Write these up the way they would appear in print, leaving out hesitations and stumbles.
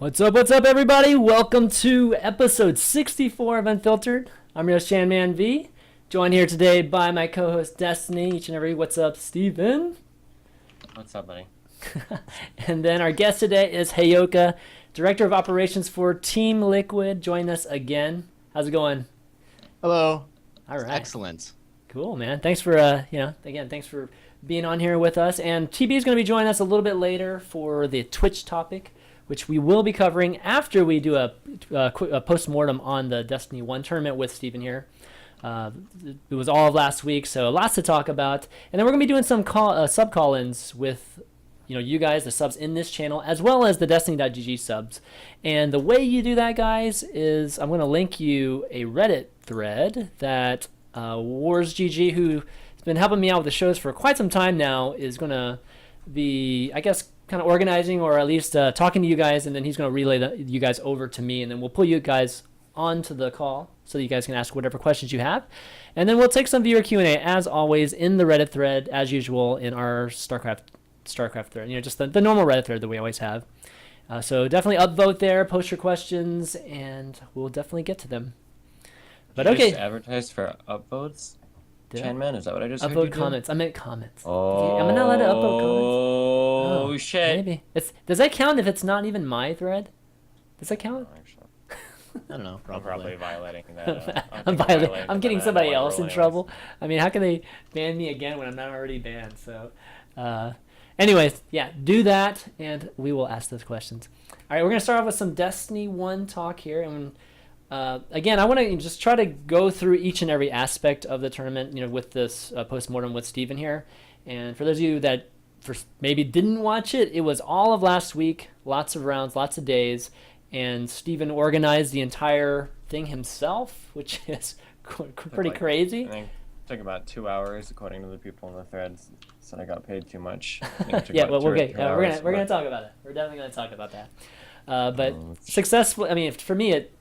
What's up, everybody? Welcome to episode 64 of Unfiltered. I'm your host, ChanManV, joined here today by my co-host, Destiny. Each and every what's up, Steven? What's up, buddy? And then our guest today is Heyoka, Director of Operations for Team Liquid. Join us again. How's it going? Hello. All right. Excellent. Cool, man. Thanks for, again, thanks for being on here with us. And TB is going to be joining us a little bit later for the Twitch topic, which we will be covering after we do a post-mortem on the Destiny 1 tournament with Steven here. It was all of last week, so lots to talk about. And then we're going to be doing some sub call-ins with you guys, the subs in this channel, as well as the Destiny.gg subs. And the way you do that, guys, is I'm going to link you a Reddit thread that WarsGG, who's been helping me out with the shows for quite some time now, is going to be, I guess, kind of organizing or at least talking to you guys, and then he's going to relay you guys over to me, and then we'll pull you guys onto the call so that you guys can ask whatever questions you have. And then we'll take some viewer Q&A, as always, in the Reddit thread, as usual, in our StarCraft thread, just the normal Reddit thread that we always have. So definitely upvote there, post your questions, and we'll definitely get to them. But Did you okay. just advertise for upvotes? Did I? ChanMan, is that what I just heard Upvote you do? comments. I meant comments. Oh, Am I not allowed to upvote comments? Oh, shit. Maybe. Does that count if it's not even my thread? Does that count? Actually, I don't know. I'm probably Probably. violating that. I'm getting somebody else in ruling trouble. I mean, how can they ban me again when I'm not already banned? So, anyways, yeah, do that, and we will ask those questions. All right, we're gonna start off with some Destiny 1 talk here, and again, I want to just try to go through each and every aspect of the tournament, with this post-mortem with Steven here. And for those of you that maybe didn't watch it, it was all of last week, lots of rounds, lots of days, and Steven organized the entire thing himself, which is pretty crazy. I think it took about 2 hours, according to the people in the threads. Said I got paid too much. I think it took Yeah, about well, we're 2 or 3 hours, gonna but- talk about it. We're definitely gonna talk about that. But successful. I mean, for me, it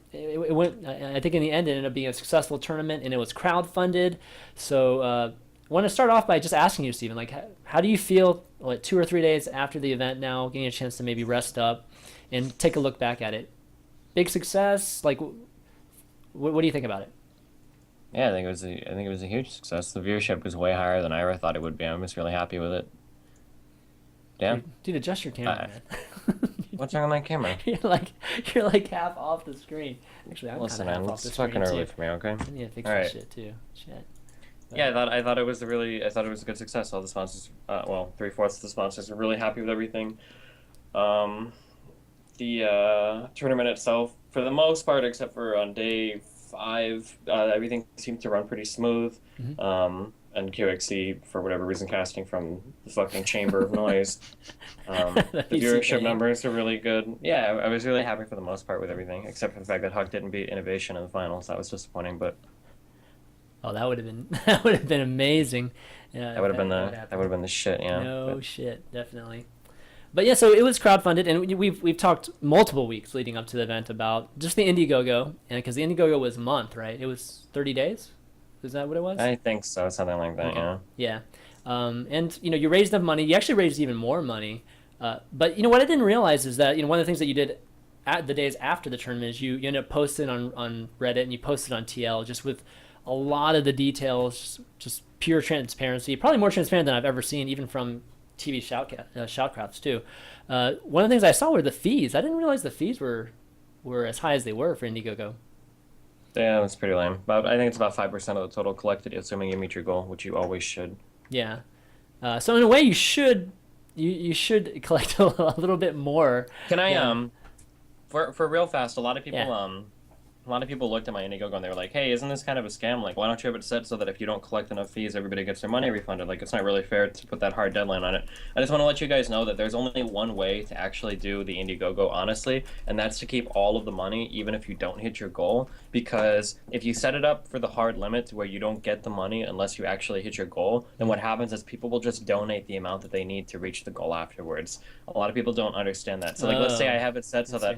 went. I think in the end, it ended up being a successful tournament, and it was crowdfunded. So I want to start off by just asking you, Steven, like, how do you feel 2 or 3 days after the event now, getting a chance to maybe rest up and take a look back at it? Big success. Like, what do you think about it? Yeah, I think it was a huge success. The viewership was way higher than I ever thought it would be. I'm just really happy with it. Yeah. Dude, adjust your camera, man. What's wrong with my camera? You're like half off the screen. Actually, I'm Listen, kind of man, half off the it's screen fucking early too. for me, okay? I need to fix All that right. shit too. Shit. But, Yeah, I thought it was a good success. All the sponsors, 3/4 of the sponsors were really happy with everything. The tournament itself, for the most part, except for on day 5, everything seemed to run pretty smooth. Mhm. And QXC, for whatever reason, casting from the fucking chamber of noise. The viewership numbers are really good. Yeah, I was really happy for the most part with everything, except for the fact that Huck didn't beat Innovation in the finals. That was disappointing, but Oh, that would have been amazing. Yeah, that would have been the shit, yeah. No But- shit, definitely. But yeah, so it was crowdfunded, and we've talked multiple weeks leading up to the event about just the Indiegogo, and because the Indiegogo was a month, right? It was 30 days. Is that what it was? I think so, something like that, Okay. yeah. Yeah. And you raised enough money. You actually raised even more money. But what I didn't realize is that one of the things that you did at the days after the tournament is you ended up posting on Reddit, and you posted on TL just with a lot of the details, just pure transparency, probably more transparent than I've ever seen, even from TV shoutcrafts too. One of the things I saw were the fees. I didn't realize the fees were as high as they were for Indiegogo. Yeah, that's pretty lame. But I think it's about 5% of the total collected, assuming you meet your goal, which you always should. Yeah. So in a way, you should collect a little bit more. Can I Yeah. for real fast, a lot of people Yeah. a lot of people looked at my Indiegogo and they were like, "Hey, isn't this kind of a scam? Like, why don't you have it set so that if you don't collect enough fees, everybody gets their money refunded? Like, it's not really fair to put that hard deadline on it." I just want to let you guys know that there's only one way to actually do the Indiegogo honestly, and that's to keep all of the money, even if you don't hit your goal. Because if you set it up for the hard limit to where you don't get the money unless you actually hit your goal, then what happens is people will just donate the amount that they need to reach the goal afterwards. A lot of people don't understand that. So, like, let's say I have it set so that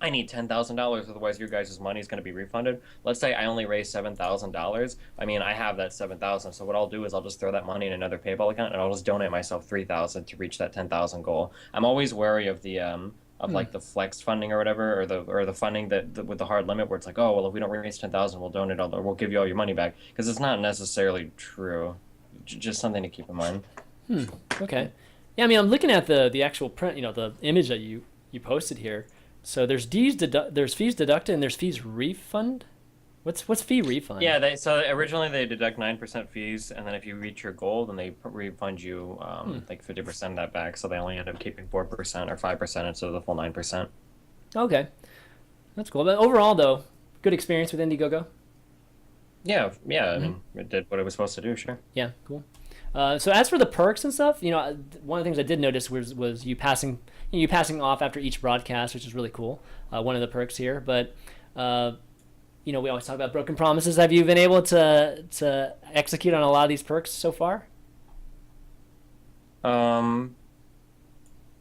I need $10,000, otherwise your guys' money is going to be refunded. Let's say I only raise $7,000. I mean, I have that $7,000, so what I'll do is I'll just throw that money in another PayPal account, and I'll just donate myself $3,000 to reach that $10,000 goal. I'm always wary of the of like the flex funding or whatever, or the funding with the hard limit where it's like, oh well, if we don't raise 10,000, we'll donate all, or we'll give you all your money back, because it's not necessarily true. Just something to keep in mind. Okay. Yeah, I mean, I'm looking at the actual print, the image that you posted here. So there's there's fees deducted and there's fees refund. What's fee refund? Yeah, so originally they deduct 9% fees, and then if you reach your goal, then they refund you like 50% of that back. So they only end up keeping 4% or 5% instead of the full 9%. Okay, that's cool. But overall, though, good experience with Indiegogo. Yeah. I mean, it did what it was supposed to do. Sure. Yeah, cool. So as for the perks and stuff, one of the things I did notice was you passing off after each broadcast, which is really cool. One of the perks here, but we always talk about broken promises. Have you been able to execute on a lot of these perks so far?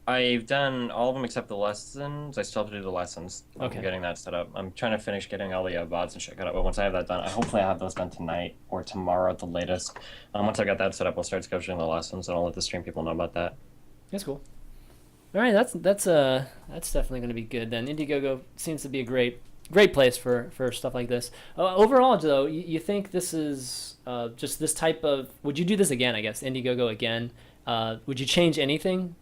I've done all of them except the lessons. I still have to do the lessons. Okay. I'm getting that set up. I'm trying to finish getting all the VODs and shit cut up, but once I have that done, hopefully I have those done tonight or tomorrow at the latest. Once I got that set up, we'll start scheduling the lessons, and I'll let the stream people know about that. That's cool. All right, that's definitely going to be good then. Indiegogo seems to be a great place for stuff like this. Overall, though, you think this is just this type of? Would you do this again? I guess Indiegogo again. Would you change anything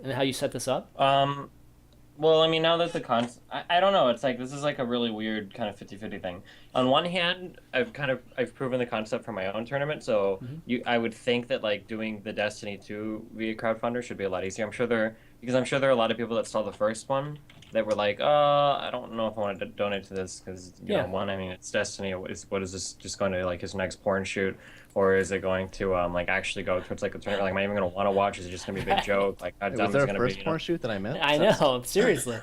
in how you set this up? Well, I mean, now that I don't know. It's like this is like a really weird kind of 50-50 thing. On one hand, I've proven the concept for my own tournament, so I would think that like doing the Destiny 2 via crowdfunder should be a lot easier. I'm sure there are a lot of people that saw the first one that were like, I don't know if I want to donate to this because I mean, it's Destiny. What is this just going to like his next porn shoot, or is it going to like actually go towards like a tournament? Like, am I even going to want to watch? Is it just going to be a big joke? Like, how dumb is it going to be? Was there a first porn shoot that I missed? I know, seriously.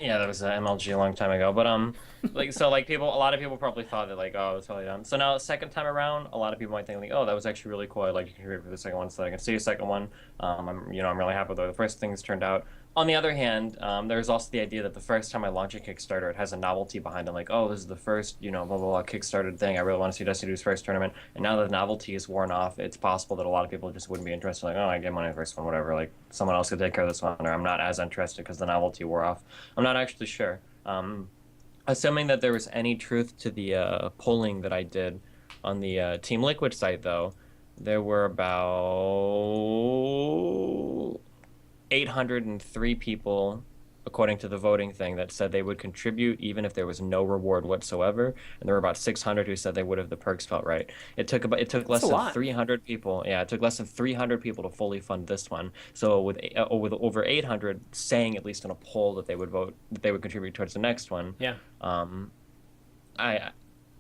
Yeah, that was MLG a long time ago. But a lot of people probably thought that like, oh, it's totally done. So now, second time around, a lot of people might think like, oh, that was actually really cool. I'd like to contribute for the second one so that I can see a second one. I'm really happy with the way the first things turned out. On the other hand, there's also the idea that the first time I launch a Kickstarter, it has a novelty behind it. Like, oh, this is the first, blah, blah, blah, Kickstarter thing. I really want to see Destiny do's first tournament. And now that the novelty is worn off, it's possible that a lot of people just wouldn't be interested. Like, oh, I get money on the first one, whatever. Like, someone else could take care of this one. Or I'm not as interested because the novelty wore off. I'm not actually sure. Assuming that there was any truth to the polling that I did on the Team Liquid site, though, there were about 803 people, according to the voting thing, that said they would contribute even if there was no reward whatsoever, and there were about 600 who said they would if the perks felt right. It took less than 300 people. Yeah, it took less than 300 people to fully fund this one. So with over 800 saying, at least in a poll, that they would contribute towards the next one. Yeah.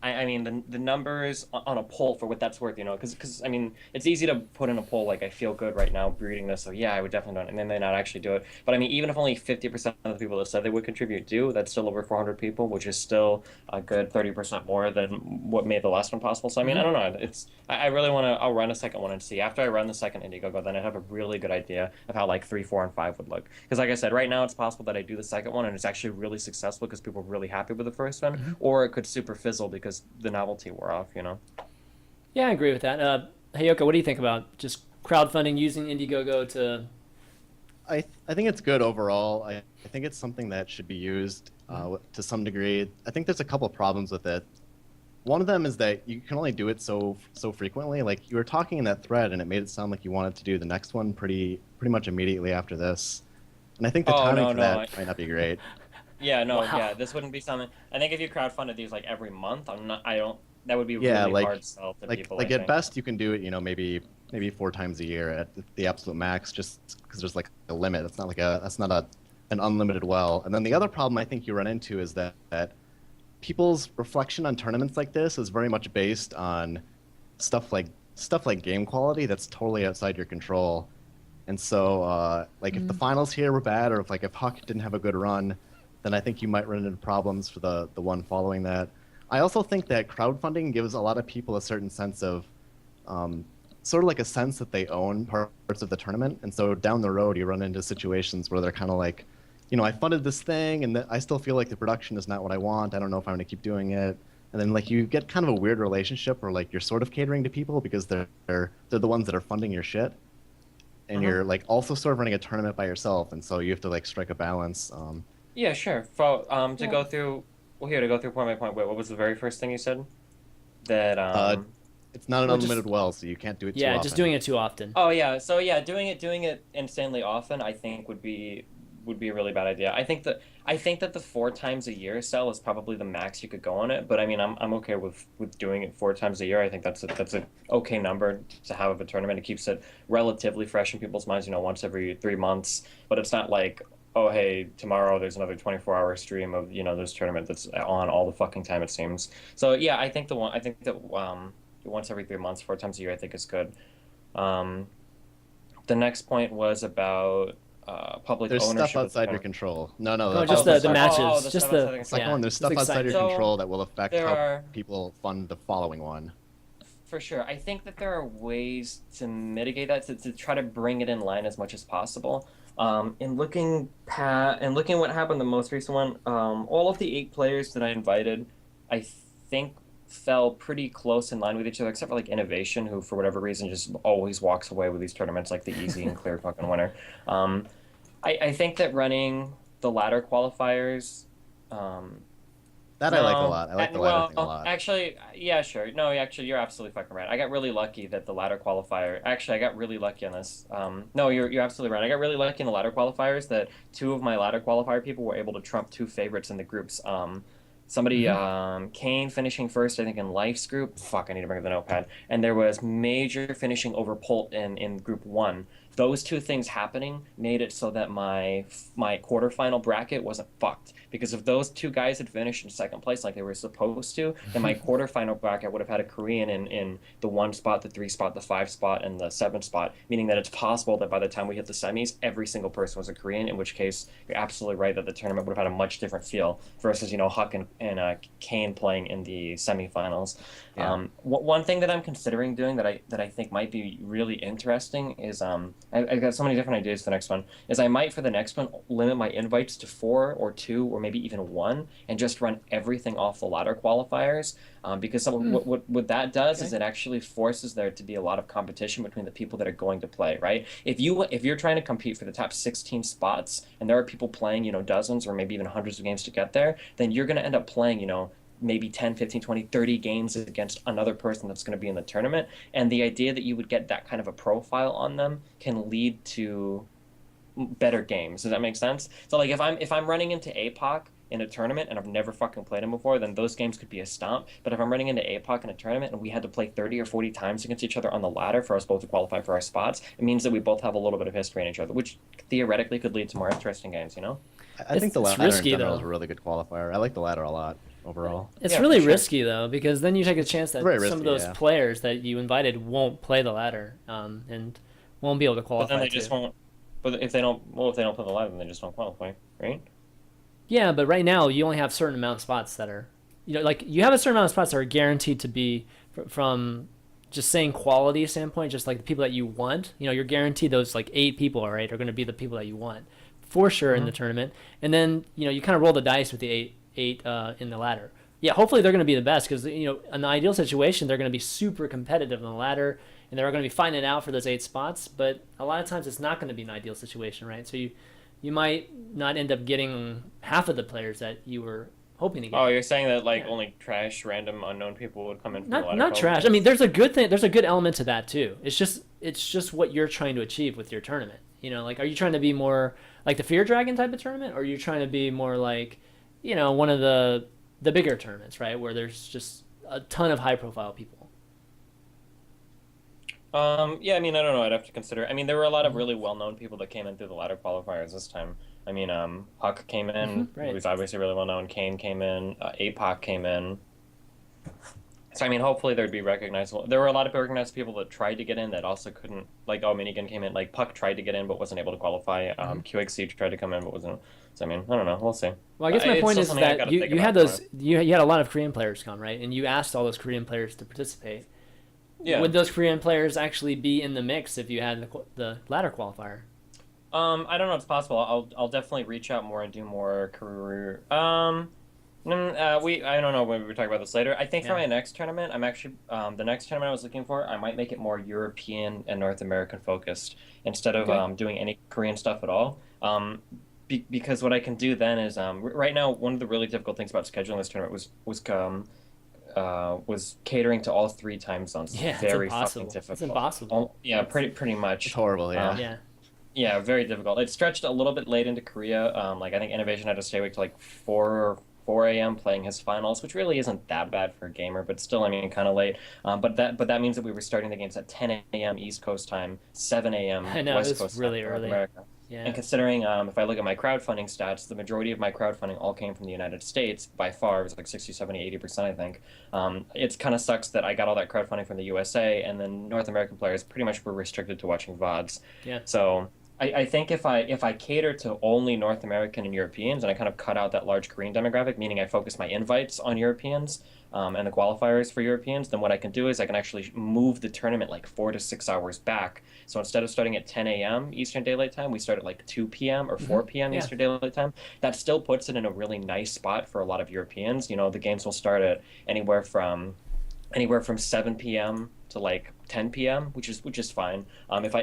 I mean, the numbers on a poll, for what that's worth, because I mean, it's easy to put in a poll like, I feel good right now breeding this, so yeah, I would definitely do it, and then they not actually do it. But I mean, even if only 50% of the people that said they would contribute do, that's still over 400 people, which is still a good 30% more than what made the last one possible. So I mean, I don't know. I really want to. I'll run a second one and see. After I run the second Indiegogo, then I have a really good idea of how like 3, 4, and 5 would look. Because like I said, right now it's possible that I do the second one and it's actually really successful because people are really happy with the first one, or it could super fizzle because the novelty wore off. Yeah, I agree with that. Heyoka, what do you think about just crowdfunding using Indiegogo to? I think it's good overall. I think it's something that should be used to some degree. I think there's a couple of problems with it. One of them is that you can only do it so frequently. Like, you were talking in that thread, and it made it sound like you wanted to do the next one pretty much immediately after this. And I think the timing for that might not be great. Yeah, no, Wow. yeah, this wouldn't be something. I think if you crowdfunded these like every month, that would be really hard sell to people. Like at best you can do it, maybe 4 times a year at the absolute max, just because there's like a limit. It's not like an unlimited well. And then the other problem I think you run into is that people's reflection on tournaments like this is very much based on stuff like game quality that's totally outside your control. And so if the finals here were bad, or if Huck didn't have a good run, then I think you might run into problems for the one following that. I also think that crowdfunding gives a lot of people a certain sense of sort of like a sense that they own parts of the tournament. And so down the road, you run into situations where they're kind of like, I funded this thing, and I still feel like the production is not what I want. I don't know if I'm going to keep doing it. And then you get kind of a weird relationship where you're sort of catering to people because they're the ones that are funding your shit. and you're like also sort of running a tournament by yourself, and so you have to like strike a balance. Yeah, sure. To go through, well, here to go through point by point. Wait, what was the very first thing you said? That Uh, it's not an Well, unlimited just well, so you can't do it too yeah, often. just doing it too often. Oh yeah, so yeah, doing it insanely often, I think would be a really bad idea. I think that the 4 times a year cell is probably the max you could go on it. But I mean, I'm okay with doing it 4 times a year. I think that's a okay number to have of a tournament. It keeps it relatively fresh in people's minds. You know, once every 3 months. But it's not like, oh hey, tomorrow there's another 24-hour stream of this tournament that's on all the fucking time it seems. So yeah, I think that once every 3 months, 4 times a year, I think is good. Um, the next point was about public There's ownership stuff of the outside your tournament. control. No, no, No, the just Oh, the sorry. matches. The Just stuff the outside the second yeah. one, there's just stuff outside your So, control that will affect there how are people fund the following one. For sure. I think that there are ways to mitigate that to try to bring it in line as much as possible. In looking what happened the most recent one, all of the 8 players that I invited, I think fell pretty close in line with each other, except for like Innovation, who for whatever reason just always walks away with these tournaments like the easy and clear fucking winner. Um, I think that running the ladder qualifiers, um, That I like a no, lot. I like the ladder thing a lot. actually, yeah, sure. No, actually, you're absolutely fucking right. I got really lucky that the ladder qualifier. Actually, I got really lucky on this. No, you're absolutely right. I got really lucky in the ladder qualifiers that 2 of my ladder qualifier people were able to trump 2 favorites in the groups. Somebody, Mhm. Kane finishing first, I think, in Life's group. Fuck, I need to bring up the notepad. And there was Major finishing over Polt in group one. Those 2 things happening made it so that my quarterfinal bracket wasn't fucked. Because if those 2 guys had finished in second place like they were supposed to, then my quarterfinal bracket would have had a Korean in the 1 spot, the 3 spot, the 5 spot, and the 7 spot, meaning that it's possible that by the time we hit the semis, every single person was a Korean, in which case you're absolutely right that the tournament would have had a much different feel versus, Huck and Kane playing in the semifinals. Yeah. One thing that I'm considering doing that I think might be really interesting is I've got so many different ideas for the next one. Is I might for the next one limit my invites to 4 or 2 or maybe even 1 and just run everything off the ladder qualifiers. Because what that does is it actually forces there to be a lot of competition between the people that are going to play, right? If you're trying to compete for the top 16 spots and there are people playing, dozens or maybe even hundreds of games to get there, then you're going to end up playing, maybe 10, 15, 20, 30 games against another person that's going to be in the tournament. And the idea that you would get that kind of a profile on them can lead to better games. Does that make sense? So like if I'm running into APOC in a tournament and I've never fucking played him before, then those games could be a stomp. But if I'm running into APOC in a tournament and we had to play 30 or 40 times against each other on the ladder for us both to qualify for our spots, it means that we both have a little bit of history in each other, which theoretically could lead to more interesting games, I think the It's ladder risky, in general though. is a really good qualifier. I like the ladder a lot overall. It's Yeah, really for sure. risky though, because then you take a chance that Very some risky, of those yeah. players that you invited won't play the ladder, and won't be able to But qualify then they too. just won't. But if they don't play the ladder, then they just don't qualify, right? Yeah, but right now you only have a certain amount of spots that are, like you have a certain amount of spots that are guaranteed to be from just saying quality standpoint, just like the people that you want. You're guaranteed those like 8 people, right, are going to be the people that you want for sure in the tournament. And then you kind of roll the dice with the eight in the ladder. Yeah, hopefully they're going to be the best because in the ideal situation they're going to be super competitive in the ladder and they're going to be fighting it out for those 8 spots. But a lot of times it's not going to be an ideal situation, right? So you might not end up getting half of the players that you were hoping to get. Oh, you're saying that like Yeah. only trash, random, unknown people would come in from the ladder Not trash. qualifiers? I mean, there's a good thing. There's a good element to that too. It's just what you're trying to achieve with your tournament. Like, are you trying to be more like the Fear Dragon type of tournament, or are you trying to be more like, one of the bigger tournaments, right, where there's just a ton of high profile people. Yeah, I mean, I don't know. I'd have to consider. I mean, there were a lot of really well-known people that came in through the ladder qualifiers this time. I mean, Huck came in, right. who was obviously really well-known. Kane came in. APOC came in. So, I mean, hopefully there'd be recognizable. There were a lot of recognized people that tried to get in that also couldn't. Like, Minigun came in. Like, Puck tried to get in but wasn't able to qualify. QXC tried to come in but wasn't. So, I mean, I don't know. We'll see. Well, I guess my It's point still is something I've that gotta think you had about those you had a lot of Korean players come, right, and you asked all those Korean players to participate. Yeah. Would those Korean players actually be in the mix if you had the ladder qualifier? I don't know. It's possible. I'll definitely reach out more and do more career. I don't know when we talk about this later. I think for Yeah. my next tournament, I'm actually the next tournament I was looking for, I might make it more European and North American focused instead of Okay. doing any Korean stuff at all. Because what I can do then is right now one of the really difficult things about scheduling this tournament was catering to all three time zones. It's Yeah, it's very fucking impossible. It's difficult. impossible. Yeah, It's pretty It's much. horrible, yeah. Um, yeah. yeah, very difficult. It stretched a little bit late into Korea. Like I think Innovation had to stay awake till like 4 a.m. playing his finals, which really isn't that bad for a gamer, but still, I mean, kind of late. But that means that we were starting the games at 10 a.m. East Coast time, 7 a.m. I know it West was Coast time really for North early. America. Yeah. And considering if I look at my crowdfunding stats, the majority of my crowdfunding all came from the United States by far. It was like 60, 70, 80%, I think. It's kind of sucks that I got all that crowdfunding from the USA, and then North American players pretty much were restricted to watching VODs. Yeah. So I think if I cater to only North American and Europeans, and I kind of cut out that large Korean demographic, meaning I focus my invites on Europeans and the qualifiers for Europeans, then what I can do is I can actually move the tournament like 4 to 6 hours back. So instead of starting at 10 a.m. Eastern Daylight Time, we start at like 2 p.m. or 4 p.m. Yeah. Eastern Daylight Time. That still puts it in a really nice spot for a lot of Europeans. The games will start at anywhere from 7 p.m. to like 10 p.m., which is fine. If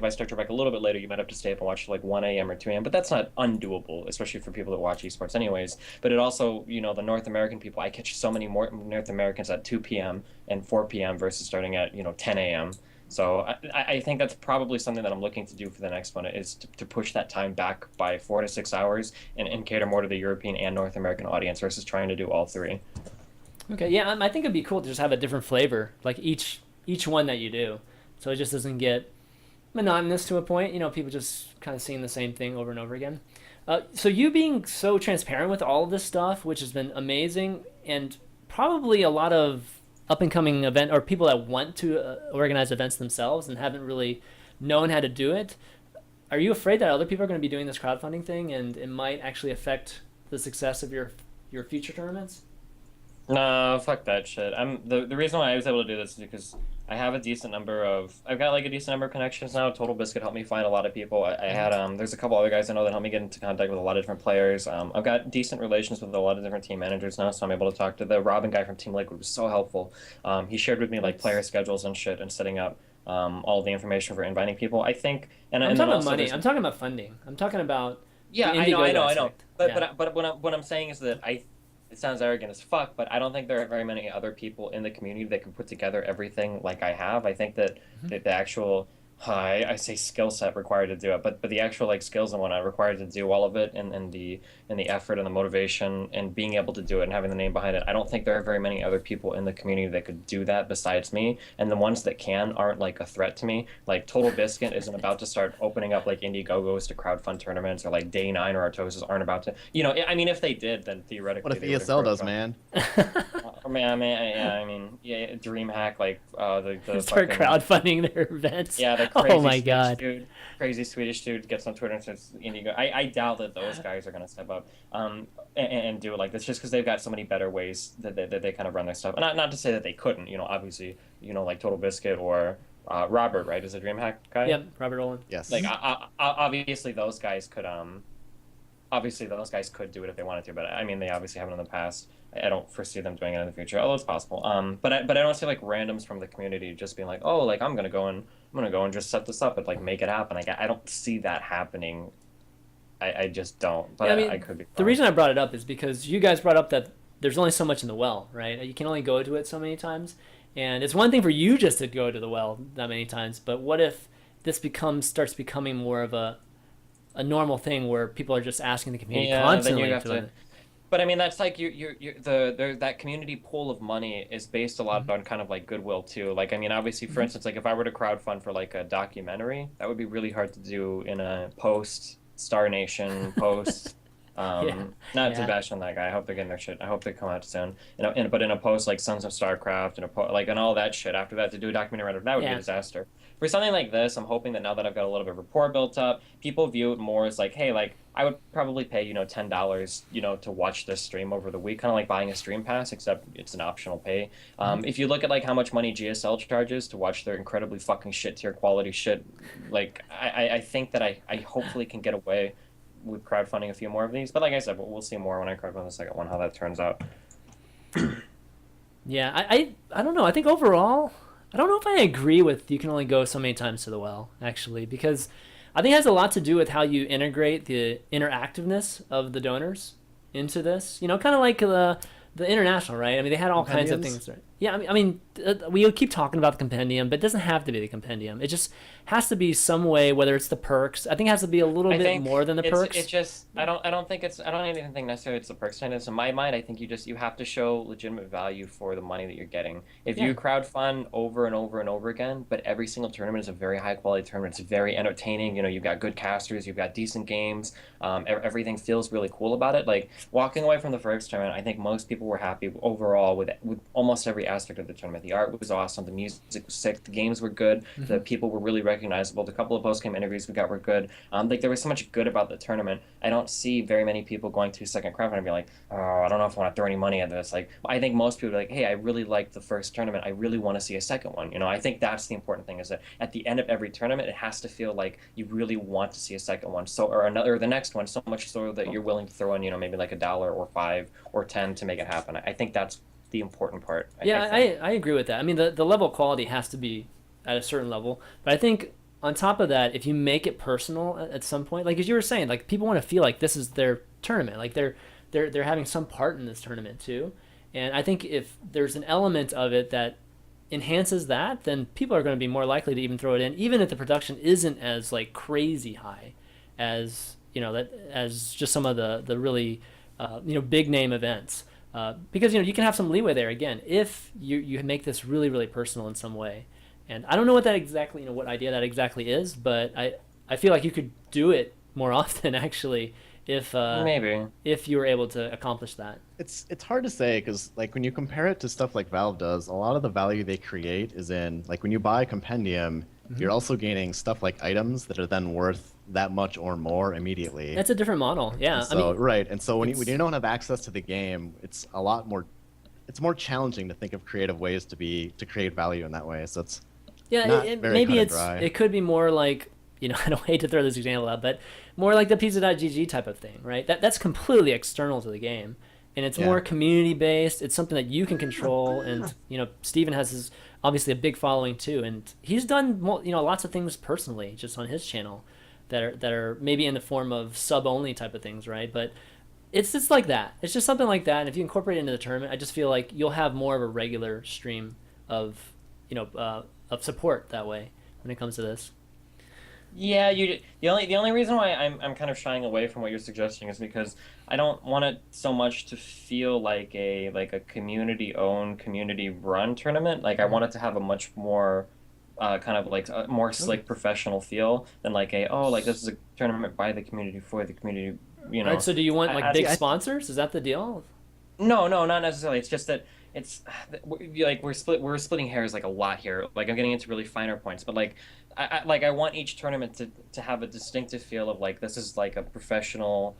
I start to rec a little bit later, you might have to stay up and watch like 1 a.m. or 2 a.m., but that's not undoable, especially for people that watch esports anyways. But it also, the North American people, I catch so many more North Americans at 2 p.m. and 4 p.m. versus starting at 10 a.m. So I think that's probably something that I'm looking to do for the next one is to push that time back by 4 to 6 hours and cater more to the European and North American audience versus trying to do all three. Okay. Yeah, I think it'd be cool to just have a different flavor, like each one that you do, so it just doesn't get monotonous to a point. People just kind of seeing the same thing over and over again. So you being so transparent with all of this stuff, which has been amazing, and probably a lot of up and coming event or people that want to organize events themselves and haven't really known how to do it. Are you afraid that other people are going to be doing this crowdfunding thing and it might actually affect the success of your future tournaments? No, fuck that shit. The reason why I was able to do this is because I've got like a decent number of connections now. Totalbiscuit helped me find a lot of people. I had there's a couple other guys I know that helped me get into contact with a lot of different players. I've got decent relations with a lot of different team managers now, so I'm able to talk to the Robin guy from Team Liquid was so helpful. He shared with me like player schedules and shit and setting up all the information for inviting people. I think I'm then talking about also money. I'm talking about funding. I'm talking about the yeah, I know. aspect. But Yeah. what I'm saying is that it sounds arrogant as fuck, but I don't think there are very many other people in the community that can put together everything like I have. I think that the actual I say skill set required to do it, but the actual like skills and whatnot required to do all of it and the effort and the motivation and being able to do it and having the name behind it. I don't think there are very many other people in the community that could do that besides me. And the ones that can aren't like a threat to me. Like Totalbiscuit isn't about to start opening up like Indiegogos to crowdfund tournaments or like Day 9 or Artosis aren't about to. I mean, if they did, then theoretically What if they would have ESL does, crowdfunded. man? Yeah, DreamHack, like the Start fucking crowdfunding their events. yeah, the Oh my god. crazy Swedish dude gets on Twitter and says Indigo. I doubt that those guys are gonna step up, and do it like this just because they've got so many better ways that they kind of run their stuff. And not to say that they couldn't, obviously, like Totalbiscuit or Robert, right, is a DreamHack guy. Yep, Robert Olin. Yes. Like obviously those guys could do it if they wanted to, but I mean they obviously haven't in the past. I don't foresee them doing it in the future, although it's possible. But I don't see like randoms from the community just being like, oh, like I'm gonna go and just set this up and like make it happen. Like I don't see that happening. I just don't. But Yeah, I mean, I could be the wrong. reason I brought it up is because you guys brought up that there's only so much in the well, right? You can only go to it so many times, and it's one thing for you just to go to the well that many times. But what if this starts becoming more of a normal thing where people are just asking the community Yeah, then constantly you have to to. But I mean, that's like that community pool of money is based a lot on kind of like goodwill too. Like, I mean, obviously, for instance, like if I were to crowdfund for like a documentary, that would be really hard to do in a post Star Nation post. Yeah, Not to yeah. bash on that guy. I hope they're getting their shit. I hope they come out soon. But in a post like Sons of StarCraft and and all that shit. After that, to do a documentary out of that would be a Yeah. disaster. For something like this, I'm hoping that now that I've got a little bit of rapport built up, people view it more as like, hey, like I would probably pay $10, to watch this stream over the week, kind of like buying a stream pass, except it's an optional pay. If you look at like how much money GSL charges to watch their incredibly fucking shit tier quality shit, like I think that I hopefully can get away with crowdfunding a few more of these. But like I said, we'll see more when I crowdfund the second one how that turns out. Yeah, I don't know. I think overall, I don't know if I agree with you can only go so many times to the well, actually, because I think it has a lot to do with how you integrate the interactiveness of the donors into this. You know, kind of like the international, right? I mean, they had all kinds of Compendiums? things. Right? Yeah, we keep talking about the compendium, but it doesn't have to be the compendium. It just has to be some way, whether it's the perks. I think it has to be a little I bit think more than the perks. it's just I don't even think necessarily it's the perks kind of. In my mind, I think you have to show legitimate value for the money that you're getting. If Yeah. you crowdfund over and over and over again, but every single tournament is a very high quality tournament, it's very entertaining. You know, you've got good casters, you've got decent games. Everything feels really cool about it. Like walking away from the first tournament, I think most people were happy overall with almost every aspect of the tournament. The art was awesome, the music was sick, the games were good, the people were really recognizable. The couple of post game interviews we got were good. Like there was so much good about the tournament. I don't see very many people going to second crowdfunding and be like, oh, I don't know if I want to throw any money at this. Like I think most people are like, hey, I really liked the first tournament. I really want to see a second one. You know, I think that's the important thing is that at the end of every tournament, it has to feel like you really want to see a second one. So or another or the next one, so much so that you're willing to throw in, you know, maybe like $1 or 5 or 10 to make it happen. I think that's the important part. Yeah, I think. I agree with that. I mean, the level of quality has to be at a certain level, but I think on top of that, if you make it personal at some point, like as you were saying, like people want to feel like this is their tournament, like they're having some part in this tournament too. And I think if there's an element of it that enhances that, then people are going to be more likely to even throw it in, even if the production isn't as like crazy high as that as just some of the really big name events. Because you can have some leeway there again if you make this really really personal in some way, and I don't know what that exactly what idea that exactly is, but I feel like you could do it more often actually Maybe. if you were able to accomplish that. It's hard to say because like when you compare it to stuff like Valve does, a lot of the value they create is in like when you buy a compendium, you're also gaining stuff like items that are then worth that much or more immediately. That's a different model. Yeah, So right, and so when it's- you don't have access to the game, it's a lot more. It's more challenging to think of creative ways to create value in that way. So it's yeah, not very maybe cut and dry. it could be more like I don't hate to throw this example out, but more like the pizza.gg type of thing, right? That's completely external to the game, and it's Yeah. more community based. It's something that you can control, and Steven has his obviously a big following too, and he's done lots of things personally just on his channel that are maybe in the form of sub only type of things, right? But it's just like that. It's just something like that, and if you incorporate it into the tournament, I just feel like you'll have more of a regular stream of of support that way when it comes to this. Yeah, the only reason why I'm kind of shying away from what you're suggesting is because I don't want it so much to feel like a community owned, community run tournament. Like I want it to have a much more kind of like a more slick professional feel than like like this is a tournament by the community for the community. You All know. right, so do you want like I- big I- sponsors? Is that the deal? No, no, not necessarily. It's just that it's like we're splitting hairs like a lot here. Like I'm getting into really finer points, but like I want each tournament to have a distinctive feel of like this is like a professional,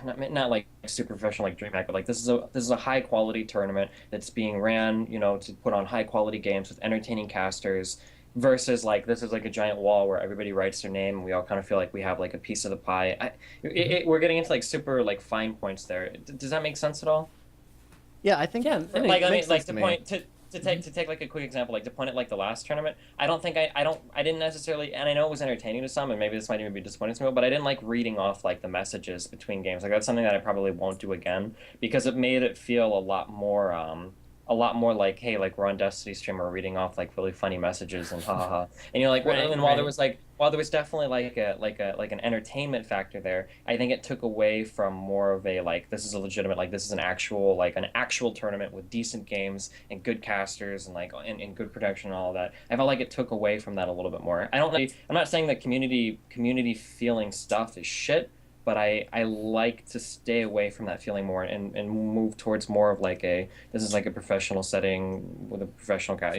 not like super professional like DreamHack, but like this is a high quality tournament that's being ran, to put on high quality games with entertaining casters. Versus like this is like a giant wall where everybody writes their name and we all kind of feel like we have like a piece of the pie. We're getting into like super like fine points there. Does that make sense at all? Yeah, I think Yeah, it Like I mean, makes like sense to to me. point to take like a quick example, like to point at like the last tournament. I don't think I didn't necessarily, and I know it was entertaining to some, and maybe this might even be disappointing to some, but I didn't like reading off like the messages between games. Like that's something that I probably won't do again because it made it feel a lot more like, hey, like we're on Destiny stream, we're reading off like really funny messages and ha ha ha. And you're like, Right, and while right. there was definitely like an entertainment factor there, I think it took away from more of a like this is a legitimate like this is an actual tournament with decent games and good casters and like and good production and all of that. I felt like it took away from that a little bit more. I'm not saying that community feeling stuff is shit, but I like to stay away from that feeling more and move towards more of like this is like a professional setting with a professional guy.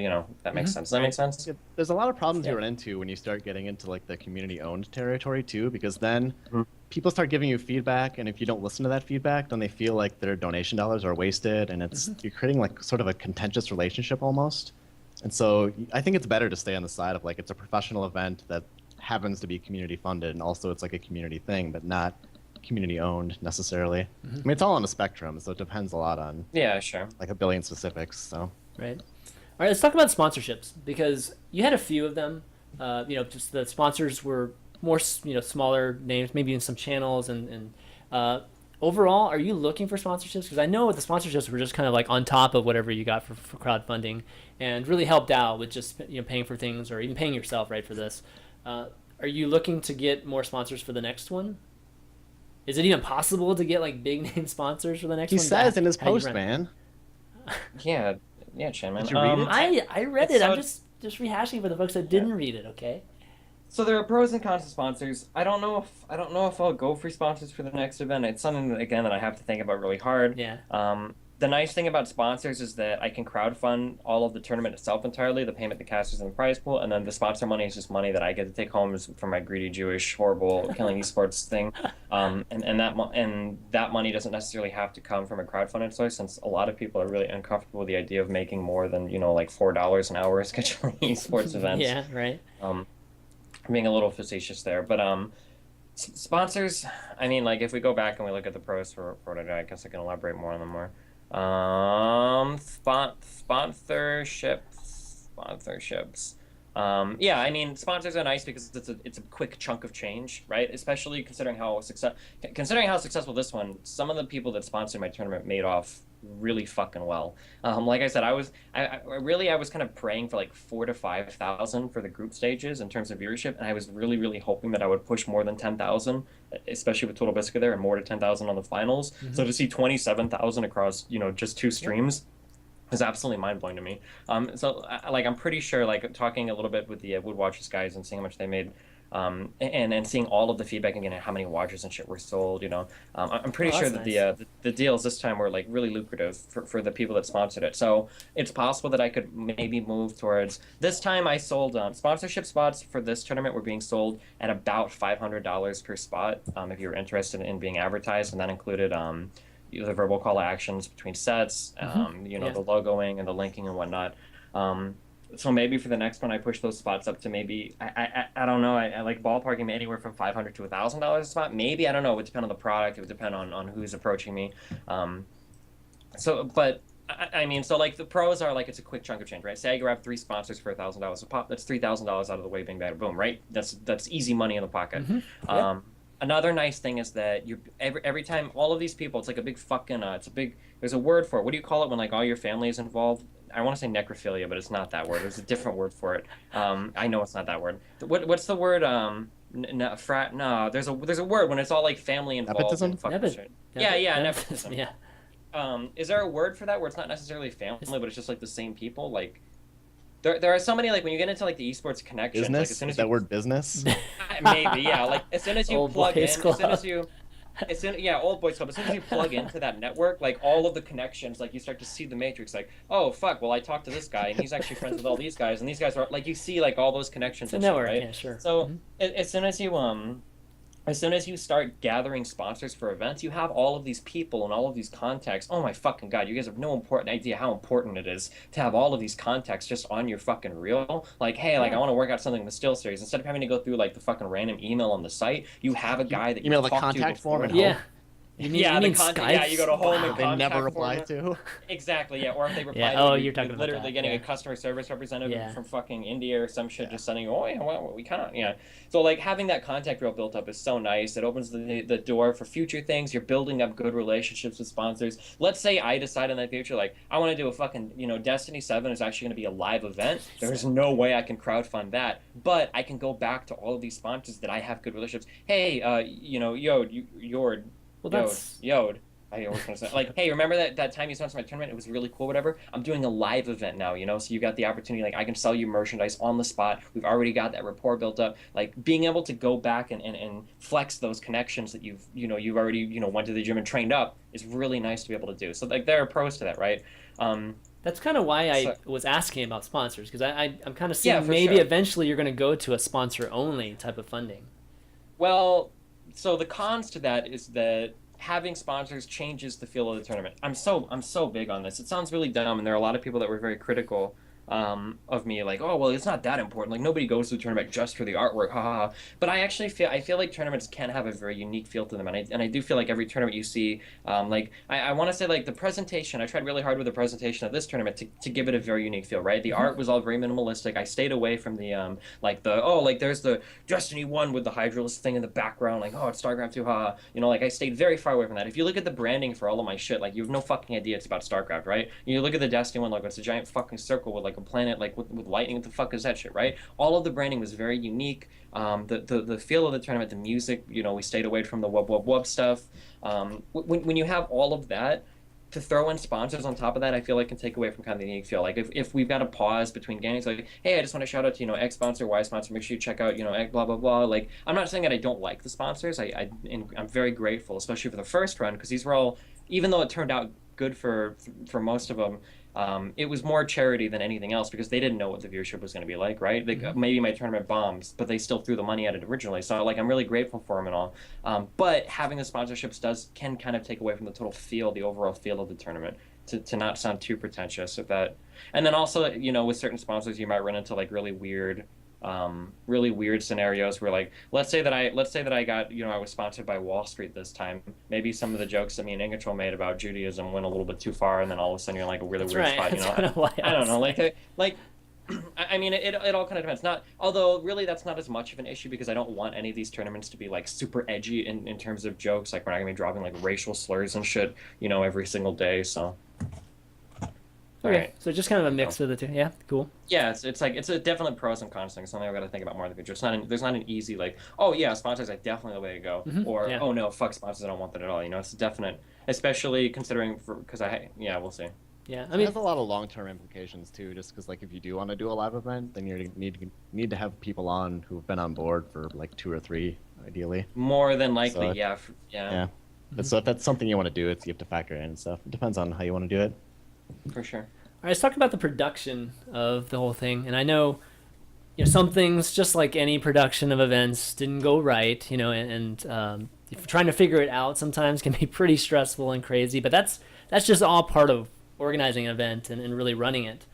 That makes sense. Does that make sense? Yeah, there's a lot of problems you Yeah. run into when you start getting into like the community-owned territory too, because then Mhm. people start giving you feedback, and if you don't listen to that feedback, then they feel like their donation dollars are wasted, and you're creating like sort of a contentious relationship almost. And so I think it's better to stay on the side of like it's a professional event that happens to be community funded, and also it's like a community thing, but not community owned necessarily. I mean, it's all on a spectrum, so it depends a lot on Yeah, sure. like a billion specifics. So Right. All right, let's talk about sponsorships because you had a few of them. Just the sponsors were more, smaller names, maybe in some channels, and overall, are you looking for sponsorships? Because I know the sponsorships were just kind of like on top of whatever you got for crowdfunding, and really helped out with just paying for things or even paying yourself, right, for this. Are you looking to get more sponsors for the next one? Is it even possible to get like big name sponsors for the next he one? says in his How do you post, run? man. Yeah, yeah, ChanManV. Did you read it? I read It's it. I'm so- just rehashing for the folks that didn't read it. Okay. So there are pros and cons to sponsors. I don't know if I'll go for sponsors for the next event. It's something that, again, that I have to think about really hard. Yeah. The nice thing about sponsors is that I can crowdfund all of the tournament itself entirely, the payment, the casters, and the prize pool, and then the sponsor money is just money that I get to take home from my greedy Jewish horrible killing esports thing. And that money doesn't necessarily have to come from a crowdfunded source, since a lot of people are really uncomfortable with the idea of making more than like $4 an hour scheduling esports events. Yeah. Right. Being a little facetious there, but sponsors. I mean, like if we go back and we look at the pros for it, I guess I can elaborate more on them more. Sponsorships. Yeah, I mean, sponsors are nice because it's a quick chunk of change, right? Especially considering how successful this one. Some of the people that sponsored my tournament made off really fucking well. Like I said, I was kind of praying for like 4,000 to 5,000 for the group stages in terms of viewership, and I was really hoping that I would push more than 10,000, especially with Totalbiscuit there, and more to 10,000 on the finals. So to see 27,000 across just two streams is absolutely mind-blowing to me. I'm pretty sure, like talking a little bit with the Woodwatchers guys and seeing how much they made, and seeing all of the feedback again and how many watches and shit were sold, I'm pretty sure that nice. the deals this time were like really lucrative for the people that sponsored it. So it's possible that I could maybe move towards, this time I sold sponsorship spots for this tournament were being sold at about $500 per spot, if you were interested in being advertised, and that included the verbal call to actions between sets, the logoing and the linking and whatnot. So maybe for the next one, I push those spots up to maybe, I don't know, I like ballparking anywhere from $500 to $1,000 a spot. Maybe, I don't know, it would depend on the product, it would depend on who's approaching me. But I mean, so like the pros are like it's a quick chunk of change, right? Say I grab 3 sponsors for $1,000 a pop, that's $3,000 out of the way, bing, bang, boom, right? That's easy money in the pocket. Another nice thing is that every time all of these people, it's like a big fucking there's a word for it. What do you call it when like all your family is involved? I want to say necrophilia, but it's not that word. There's a different word for it. I know it's not that word. What's the word? No, there's a word when it's all like family involved. Nepotism? Nepotism. Yeah. Is there a word for that where it's not necessarily family, but it's just like the same people? Like there are so many, like when you get into like the esports connections, Business? like as soon as Is that word business? maybe, yeah. Like as soon as you Old plug in, boys club. old boys club. As soon as you plug into that network, like all of the connections, like you start to see the matrix. Like, oh fuck, well I talked to this guy and he's actually friends with all these guys, and these guys are like, you see like all those connections. It's a and shit, network, right? yeah, sure. So as soon as you start gathering sponsors for events, you have all of these people and all of these contacts. Oh my fucking god, you guys have no important idea how important it is to have all of these contacts just on your fucking reel. Like, hey, like I want to work out something in the still series. Instead of having to go through like the fucking random email on the site, you have a guy that you Email the talk contact to form before. and Yeah. You mean Skype? Yeah, you go to home and they contact never form. reply to. Exactly, yeah. Or if they reply, Yeah, to oh, you, you're talking about literally that, getting yeah. a customer service representative Yeah. from fucking India or some shit just sending you, oh yeah, well, we can't, yeah. So like having that contact reel built up is so nice. It opens the door for future things. You're building up good relationships with sponsors. Let's say I decide in the future, like I want to do a fucking, Destiny 7 is actually going to be a live event. There's no way I can crowdfund that, but I can go back to all of these sponsors that I have good relationships. Hey, Yord. Well, that's Yod. I always want to say, like, hey, remember that time you sponsored my tournament? It was really cool, whatever. I'm doing a live event now, so you got the opportunity, like, I can sell you merchandise on the spot. We've already got that rapport built up. Like, being able to go back and flex those connections that you've already, went to the gym and trained up is really nice to be able to do. So, like, there are pros to that, right? That's kind of why I was asking about sponsors, because I'm kind of seeing for maybe sure. eventually you're going to go to a sponsor-only type of funding. Well, so the cons to that is that having sponsors changes the feel of the tournament. I'm so big on this. It sounds really dumb, and there are a lot of people that were very critical of me like, oh well, it's not that important. Like nobody goes to the tournament just for the artwork, ha ha ha. But I feel like tournaments can have a very unique feel to them, and I do feel like every tournament you see, like I want to say like the presentation. I tried really hard with the presentation of this tournament to give it a very unique feel. Right, the art was all very minimalistic. I stayed away from the like the like there's the Destiny 1 with the Hydralisk thing in the background, like oh it's StarCraft 2, ha. You know, like I stayed very far away from that. If you look at the branding for all of my shit, like you have no fucking idea it's about StarCraft, right? You look at the Destiny 1 logo, it's a giant fucking circle with like a planet like with lightning. What the fuck is that shit, right? All of the branding was very unique. The feel of the tournament, the music, you know, we stayed away from the wub wub wub stuff. When you have all of that, to throw in sponsors on top of that, I feel like can take away from kind of the unique feel. Like if we've got a pause between games, like, hey, I just want to shout out to, you know, X sponsor, Y sponsor, make sure you check out, you know, X blah blah blah. Like I'm not saying that I don't like the sponsors. I'm very grateful, especially for the first run, because these were all, even though it turned out good for most of them, it was more charity than anything else because they didn't know what the viewership was going to be like, right? They, maybe my tournament bombs, but they still threw the money at it originally. So like I'm really grateful for them and all. But having the sponsorships can kind of take away from the total feel, the overall feel of the tournament. To not sound too pretentious if that, and then also, you know, with certain sponsors you might run into like really weird scenarios where, like, let's say that I got, you know, I was sponsored by Wall Street this time. Maybe some of the jokes that me and Ingatron made about Judaism went a little bit too far, and then all of a sudden you're like a really weird spot, you know. I don't know, like I mean, it all kind of depends. Not, although really that's not as much of an issue because I don't want any of these tournaments to be like super edgy in terms of jokes. Like we're not gonna be dropping like racial slurs and shit, you know, every single day. So. Okay, Right. so just kind of a mix of the two. Yeah, cool. Yeah, it's like it's a definite pros and cons thing. Something I've got to think about more in the future. There's not an easy like, oh yeah, sponsors are definitely the way to go, or yeah. oh no, fuck sponsors, I don't want that at all. You know, it's definite, especially considering because we'll see. Yeah, I It mean, has a lot of long-term implications too, just because like if you do want to do a live event, then you need to have people on who've been on board for like 2 or 3, ideally. More than likely, So, yeah. Yeah. But so if that's something you want to do, you have to factor in and stuff. It depends on how you want to do it. For sure. all right, let's talk about the production of the whole thing. And I know, you know, some things, just like any production of events, didn't go right, you know, and if you're trying to figure it out sometimes can be pretty stressful and crazy, but that's just all part of organizing an event and really running it.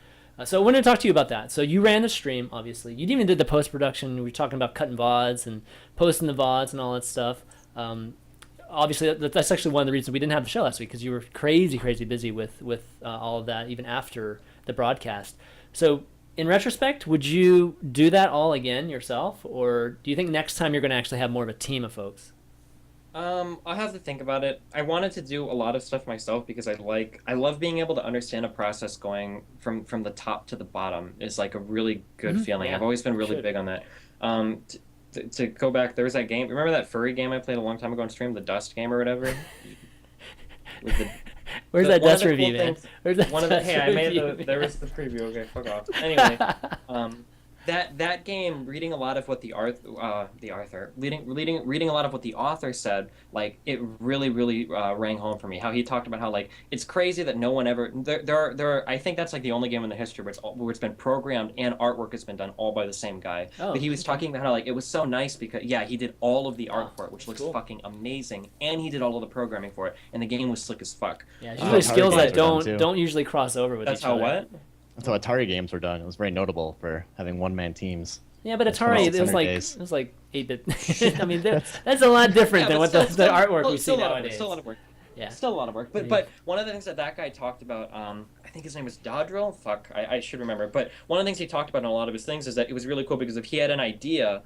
So I wanted to talk to you about that. So you ran the stream, obviously. You even did the post-production. We were talking about cutting VODs and posting the VODs and all that stuff. Obviously, that's actually one of the reasons we didn't have the show last week, because you were crazy busy with all of that, even after the broadcast. So in retrospect, would you do that all again yourself, or do you think next time you're going to actually have more of a team of folks? I'll have to think about it. I wanted to do a lot of stuff myself because I love being able to understand a process going from the top to the bottom is like a really good feeling. Yeah, I've always been you really should. big on that. To go back, there was that game. Remember that furry game I played a long time ago on stream, the Dust game or whatever? With the, Where's that one of dust the review, cool man? things- Where's that One of the dust hey, I made review? there was the preview. Okay, fuck off. Anyway, that game, reading a lot of what reading a lot of what the author said, like it really rang home for me. How he talked about how like it's crazy that no one ever there are I think that's like the only game in the history where it's been programmed and artwork has been done all by the same guy. Oh, But he was okay. talking about how like it was so nice because yeah, he did all of the art Oh, for it, which looks cool. fucking amazing, and he did all of the programming for it, and the game was slick as fuck. Yeah, it's Oh, usually Atari skills that games are done, too. don't usually cross over with That's each how other. what? That's how Atari games were done. It was very notable for having one-man teams. Yeah, but That's Atari, from it was 600 like days. 8-bit. I mean, that's a lot different than what the artwork we see nowadays. Still a lot of work. Yeah. Still a lot of work. But one of the things that guy talked about, I think his name was Dodrill. Fuck, I should remember. But one of the things he talked about in a lot of his things is that it was really cool because if he had an idea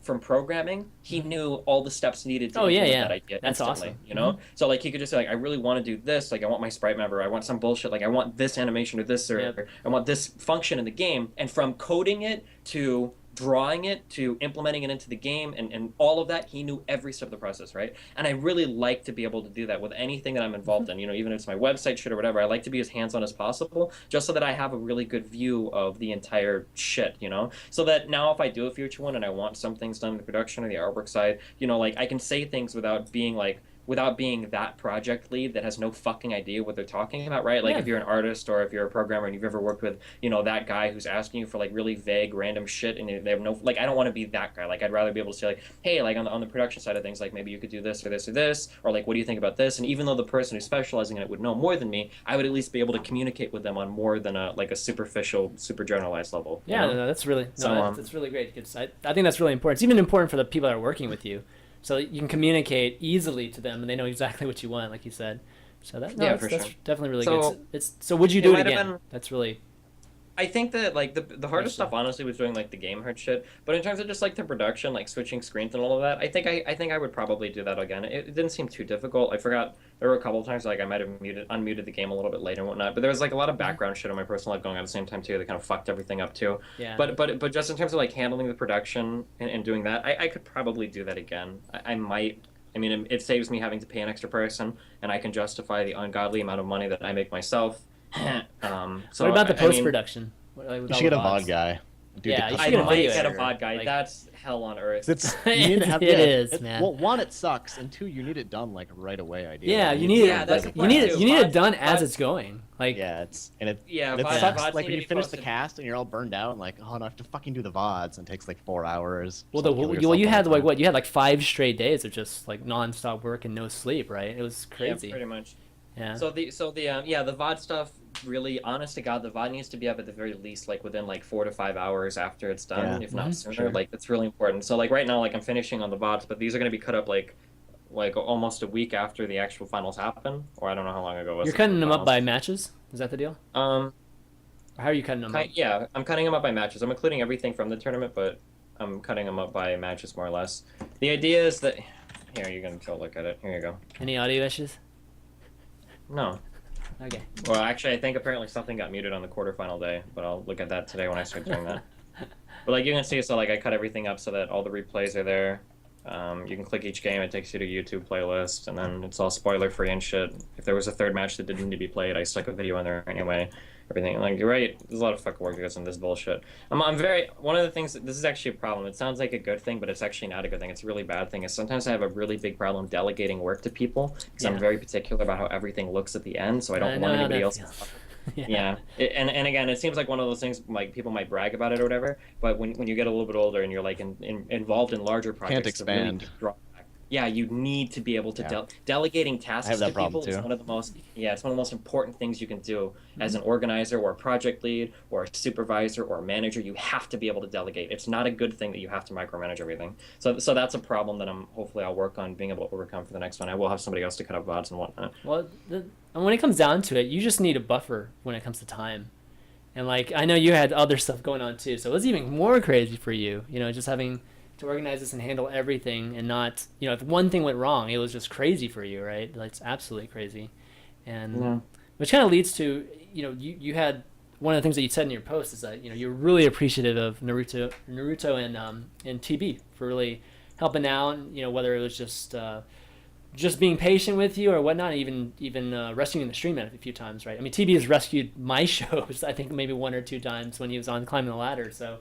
from programming, he knew all the steps needed to implement that idea That's instantly. awesome. You know, so like he could just say like, I really want to do this. Like I want my sprite member. I want some bullshit. Like I want this animation or this or I want this function in the game. And from coding it to drawing it to implementing it into the game and all of that, he knew every step of the process, right? And I really like to be able to do that with anything that I'm involved in, you know, even if it's my website shit or whatever. I like to be as hands-on as possible just so that I have a really good view of the entire shit, you know, so that now if I do a future one and I want some things done in the production or the artwork side, you know, like I can say things without being like without being that project lead that has no fucking idea what they're talking about, right? Like Yeah. if you're an artist or if you're a programmer and you've ever worked with, you know, that guy who's asking you for like really vague random shit and they have no, like, I don't want to be that guy. Like I'd rather be able to say like, hey, like on the production side of things, like maybe you could do this or this or this, or like what do you think about this? And even though the person who's specializing in it would know more than me, I would at least be able to communicate with them on more than a like a superficial, super generalized level. Yeah, you know? no, that's really So, that's really great. I think that's really important. It's even important for the people that are working with you, so that you can communicate easily to them and they know exactly what you want, like you said. So that Yeah, that's for sure. definitely really So, good. It's so would you do it might have again? been- That's really I think that like the hardest Question. stuff honestly was doing like the game hard shit. But in terms of just like the production, like switching screens and all of that, I think I would probably do that again. It didn't seem too difficult. I forgot there were a couple of times like I might have unmuted the game a little bit later and whatnot. But there was like a lot of background shit on my personal life going on at the same time too that kind of fucked everything up too. yeah. But just in terms of like handling the production and doing that, I could probably do that again. I might. I mean, it saves me having to pay an extra person, and I can justify the ungodly amount of money that I make myself. So what about the I mean, post production? You should get a VOD guy. Dude, Yeah, the you I should get a might video get a editor, VOD guy. like- That's hell on earth. It's you need to have It yeah, is, man. Well, one, it sucks, and two, you need it done like right away. Ideally. Yeah, you need Yeah, it. that's Like, the you need part, it. too. You need it VODs done as it's going. Like Yeah, it's and it Yeah, and it VODs sucks. VODs Like need when to you be finish the posted. cast and you're all burned out and like, oh no, I have to fucking do the VODs and it takes like 4 hours. well, Just, like, kill you yourself all had the like time. what? You had like 5 straight days of just like nonstop work and no sleep, right? It was crazy. Yeah, pretty much. Yeah. So the the VOD stuff really, honest to God, the VOD needs to be up at the very least like within like 4 to 5 hours after it's done, Yeah. if not Mhm. sooner. Sure. Like that's really important. So like right now, like I'm finishing on the VODs, but these are going to be cut up like almost a week after the actual finals happen, or I don't know how long ago it was. You're cutting them up by matches. Is that the deal? Um, Or how are you cutting them up? yeah, I'm cutting them up by matches. I'm including everything from the tournament, but I'm cutting them up by matches more or less. The idea is that here you can go look at it. Here you go. Any audio issues? No. Okay. Well, actually, I think apparently something got muted on the quarterfinal day, but I'll look at that today when I start doing that. But like you can see, so like I cut everything up so that all the replays are there. You can click each game, it takes you to YouTube playlist, and then it's all spoiler free and shit. If there was a third match that didn't need to be played, I stuck a video in there anyway. Everything like you're right. There's a lot of fucking work that goes into this bullshit. I'm very one of the things. This is actually a problem. It sounds like a good thing, but it's actually not a good thing. It's a really bad thing. Is sometimes I have a really big problem delegating work to people because I'm Yeah. very particular about how everything looks at the end, so I don't I know want how anybody that else. feels. Yeah, and again, it seems like one of those things like people might brag about it or whatever, but when you get a little bit older and you're like involved in larger projects, it's a really expand. big drawback. Yeah, you need to be able to Yeah. delegating tasks I have that to people problem is too. one of the most it's one of the most important things you can do as an organizer or a project lead or a supervisor or a manager. You have to be able to delegate. It's not a good thing that you have to micromanage everything. So that's a problem that hopefully I'll work on being able to overcome for the next one. I will have somebody else to cut up VODs and whatnot. Well, and when it comes down to it, you just need a buffer when it comes to time. And like I know you had other stuff going on too, so it was even more crazy for you. You know, just having to organize this and handle everything, and not, you know, if one thing went wrong, it was just crazy for you, right? Like, it's absolutely crazy, and Yeah. which kind of leads to, you know, you had one of the things that you said in your post is that, you know, you're really appreciative of Naruto and TB for really helping out. You know, whether it was just being patient with you or whatnot, even rescuing the stream a few times, right? I mean, TB has rescued my shows, I think maybe 1 or 2 times when he was on Climbing the Ladder, so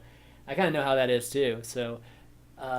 I kind of know how that is too. So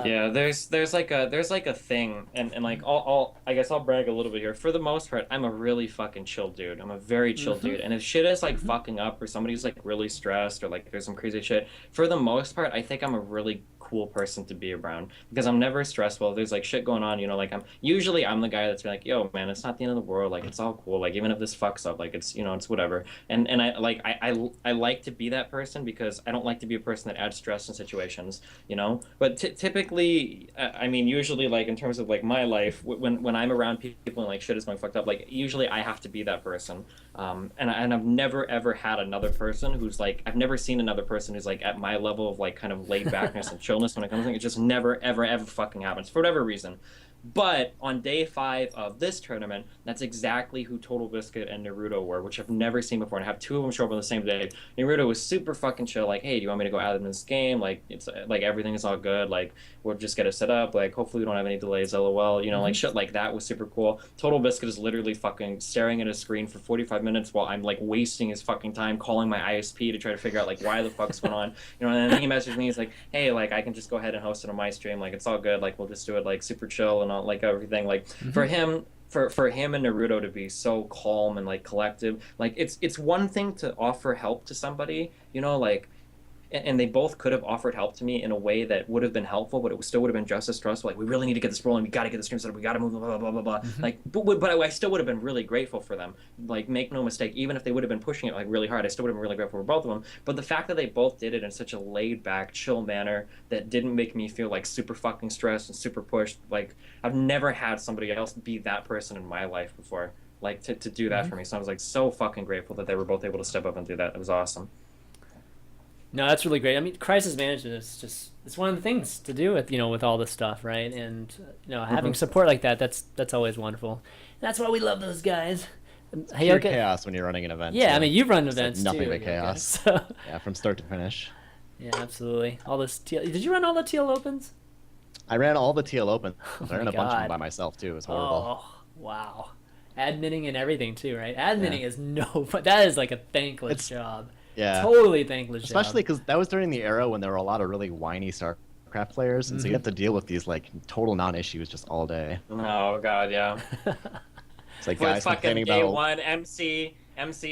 Yeah, there's like a thing, and like I guess I'll brag a little bit here. For the most part, I'm a really fucking chill dude. I'm a very chill dude, and if shit is like fucking up or somebody's like really stressed or like there's some crazy shit, for the most part, I think I'm a really cool person to be around because I'm never stressful. If there's like shit going on, you know, like I'm the guy that's like, yo man, it's not the end of the world, like it's all cool, like even if this fucks up, like it's, you know, it's whatever. And I like to be that person because I don't like to be a person that adds stress in situations, you know. But typically, I mean, usually like in terms of like my life, when I'm around people and like shit is going fucked up, like usually I have to be that person. And I've never ever had another person who's like, I've never seen another person who's like at my level of like kind of laid backness and chillness when it comes to it. It just never ever fucking happens for whatever reason. But on day 5 of this tournament, that's exactly who Totalbiscuit and Naruto were, which I've never seen before. And I have 2 of them show up on the same day. Naruto was super fucking chill, like, hey, do you want me to go out in this game? Like, it's like everything is all good. Like, we'll just get it set up. Like, hopefully we don't have any delays, lol. You know, like shit like that was super cool. Totalbiscuit is literally fucking staring at his screen for 45 minutes while I'm like wasting his fucking time calling my ISP to try to figure out like why the fuck's going on. You know, and then he messaged me, he's like, hey, like I can just go ahead and host it on my stream. Like, it's all good. Like, we'll just do it like super chill and all, like everything. Like for him, for him and Naruto to be so calm and like collective, like it's one thing to offer help to somebody, you know, like and they both could have offered help to me in a way that would have been helpful, but it still would have been just as stressful. Like, we really need to get this rolling. We got to get the stream set up. We got to move, blah, blah, blah, blah, blah. Mhm. Like, but I still would have been really grateful for them. Like, make no mistake, even if they would have been pushing it like really hard, I still would have been really grateful for both of them. But the fact that they both did it in such a laid back, chill manner that didn't make me feel like super fucking stressed and super pushed. Like, I've never had somebody else be that person in my life before. Like, to do that for me. So I was like so fucking grateful that they were both able to step up and do that. It was awesome. No, that's really great. I mean, crisis management is just, it's one of the things to do with, with all this stuff, right? And, having support like that, that's always wonderful. And that's why we love those guys. Pure chaos when you're running an event. Yeah, too. I mean, you've run It's events like nothing too. but chaos. So. Yeah, from start to finish. Yeah, absolutely. All this did you run all the TL Opens? I ran all the TL Opens. Oh I ran my a bunch of God. them by myself too. It was horrible. Oh, wow. Adminning and everything too, right? Adminning is that is like a thankless job. Yeah. Totally thankless Especially job. because that was during the era when there were a lot of really whiny StarCraft players, and so you have to deal with these like total non-issues just all day. Oh god, yeah. It's like With guys fucking complaining day about one, MC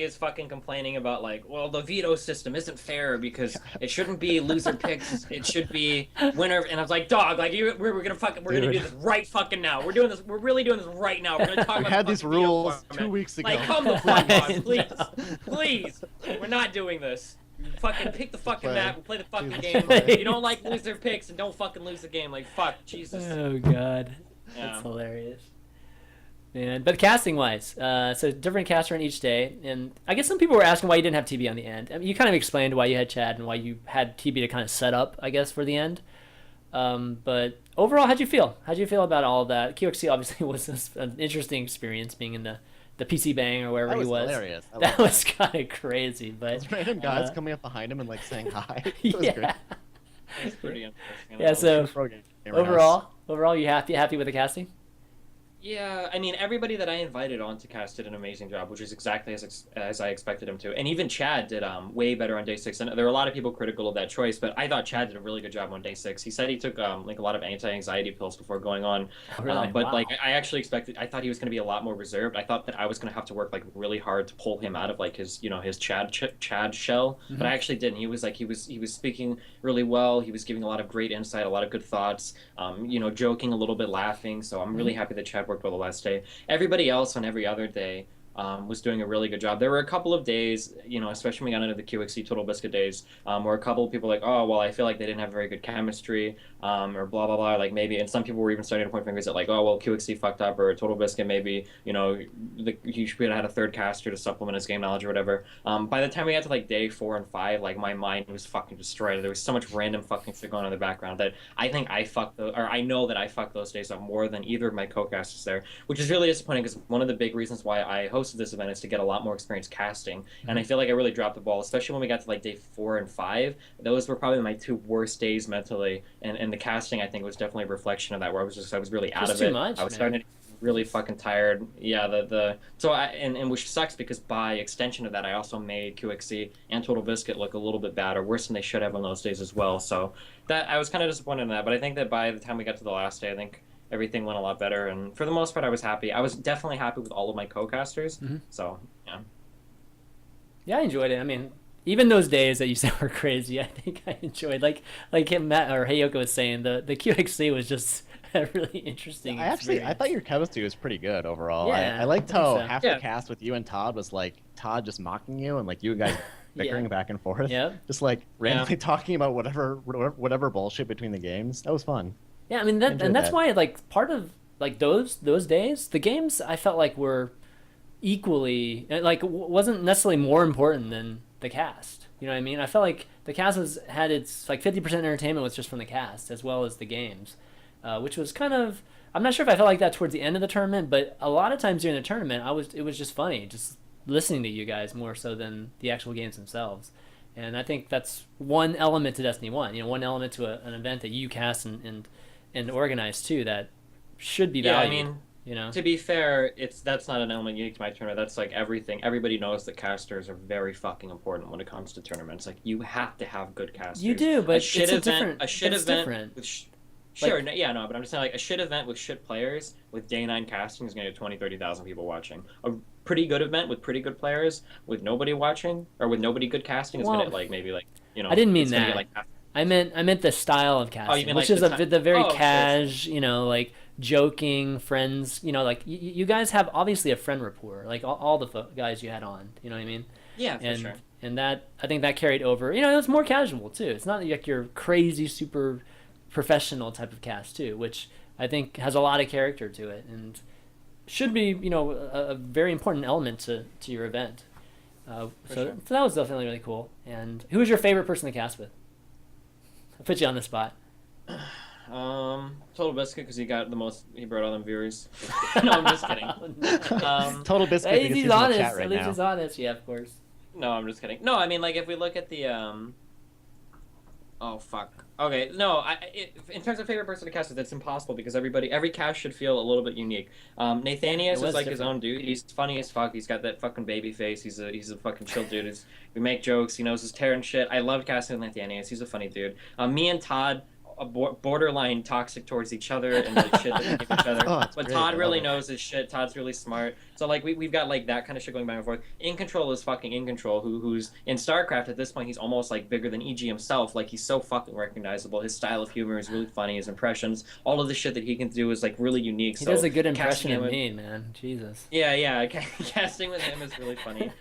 is fucking complaining about like, well, the veto system isn't fair because it shouldn't be loser picks, it should be winner. And I was like, dog, like we're gonna do this right fucking now. We're really doing this right now. We're gonna talk we about had the these fucking veto rules format. 2 weeks ago. Like, come the fuck on, I please, know. please. We're not doing this. Fucking pick the fucking Play. map and play the fucking Jesus game. Christ. If you don't like loser picks, and don't fucking lose the game. Like, fuck, Jesus. Oh god. Yeah. That's hilarious. Man, but casting wise, so different caster on each day, and I guess some people were asking why you didn't have TB on the end. I mean, you kind of explained why you had Chad and why you had TB to kind of set up, I guess, for the end. But overall, how'd you feel? How'd you feel about all of that? QXC obviously was an interesting experience being in the PC Bang or wherever That was he was. hilarious. I That loved was kind of crazy, but Those random guys coming up behind him and like saying hi. It was yeah, great. It's pretty interesting. yeah. So Pro gamer house. overall, you happy with the casting? Yeah, I mean, everybody that I invited on to cast did an amazing job, which is exactly as I expected him to. And even Chad did way better on day 6. And there were a lot of people critical of that choice, but I thought Chad did a really good job on day 6. He said he took like a lot of anti-anxiety pills before going on. Oh, really? But Wow. like I actually I thought he was going to be a lot more reserved. I thought that I was going to have to work like really hard to pull him out of like his his Chad shell. Mhm. But I actually didn't. He was speaking really well. He was giving a lot of great insight, a lot of good thoughts. Joking a little bit, laughing. So I'm really happy that Chad worked well the last day. Everybody else on every other day was doing a really good job. There were a couple of days, especially when we got into the QXC Totalbiscuit days, where a couple of people were like, oh, well, I feel like they didn't have very good chemistry, or blah, blah, blah, like maybe, and some people were even starting to point fingers at like, oh, well, QXC fucked up, or Totalbiscuit maybe, he should have had a third caster to supplement his game knowledge or whatever. By the time we got to like day 4 and 5, like my mind was fucking destroyed. There was so much random fucking shit going on in the background that I think I know that I fucked those days up more than either of my co-casters there, which is really disappointing because one of the big reasons why I hosted this event is to get a lot more experience casting, and I feel like I really dropped the ball, especially when we got to like day 4 and 5. Those were probably my 2 worst days mentally, and the casting I think was definitely a reflection of that, where I was really out of too it. much, I was man. starting to get really fucking tired. Yeah, and which sucks because by extension of that, I also made QXC and Totalbiscuit look a little bit bad or worse than they should have on those days as well. So that I was kind of disappointed in that, but I think that by the time we got to the last day, I think everything went a lot better, and for the most part, I was happy. I was definitely happy with all of my co-casters. Mhm. So yeah. Yeah, I enjoyed it. I mean, even those days that you said were crazy, I think I enjoyed. Like him, Matt or Heyoka was saying, the QXC was just a really interesting. I experience. thought your chemistry was pretty good overall. Yeah, I liked I think how so. half the cast with you and Todd was like Todd just mocking you and like you guys bickering back and forth. Yep. Just like randomly talking about whatever bullshit between the games. That was fun. Yeah, I mean enjoyed and that's that. why like part of like those days, the games I felt like were equally like wasn't necessarily more important than the cast. You know what I mean? I felt like the cast had its like 50% entertainment was just from the cast as well as the games, which was kind of, I'm not sure if I felt like that towards the end of the tournament, but a lot of times during the tournament it was just funny just listening to you guys more so than the actual games themselves. And I think that's one element to Destiny 1. One element to an event that you cast and organize too that should be valued. Yeah, I mean, You to be fair, that's not an element unique to my tournament. That's like everything. Everybody knows that casters are very fucking important when it comes to tournaments. Like you have to have good casters. You do, but a shit it's event, different. a shit it's event different. with Sure, no, yeah, no, but I'm just saying, like, a shit event with shit players with day 9 casting is going to get 20, 30,000 people watching. A pretty good event with pretty good players with nobody watching, or with nobody good casting is going to Well, get, like, maybe, like, I didn't mean it's going to get, that. like, half. I meant the style of Oh, you casting, mean, which like, is the very Oh, sure, sure. like joking friends. Like you guys have obviously a friend rapport, like all the guys you had on. You know what I mean? Yeah, for And sure. that I think that carried over. It was more casual too. It's not like your crazy super professional type of cast too, which I think has a lot of character to it and should be a very important element to your event. For So, sure. so that was definitely really cool. And who was your favorite person to cast with? I put you on the spot. Totalbiscuit, because he brought all them viewers. No, I'm just kidding. Total Biscuit Hey, because he's he's in the honest. chat right At least now. he's honest. Yeah, of course. No, I'm just kidding. No, I mean, like, if we look at the, oh, fuck. Okay, no, in terms of favorite person to cast with, it's impossible because every cast should feel a little bit unique. Nathanius It was is like his different. own dude. He's funny as fuck. He's got that fucking baby face. He's a fucking chill dude. We make jokes. He knows his tear and shit. I love casting with Nathanius. He's a funny dude. Me and Todd, borderline toxic towards each other and like shit that we give each other. Oh, that's But great. Todd I really love it. knows his shit. Todd's really smart. So like we've got like that kind of shit going back and forth. In Control is fucking In Control, who's in StarCraft at this point. He's almost like bigger than EG himself. Like he's so fucking recognizable. His style of humor is really funny. His impressions, all of the shit that he can do is like really unique. He So does a good casting impression of him with- me, man. Jesus. Yeah. Casting with him is really funny.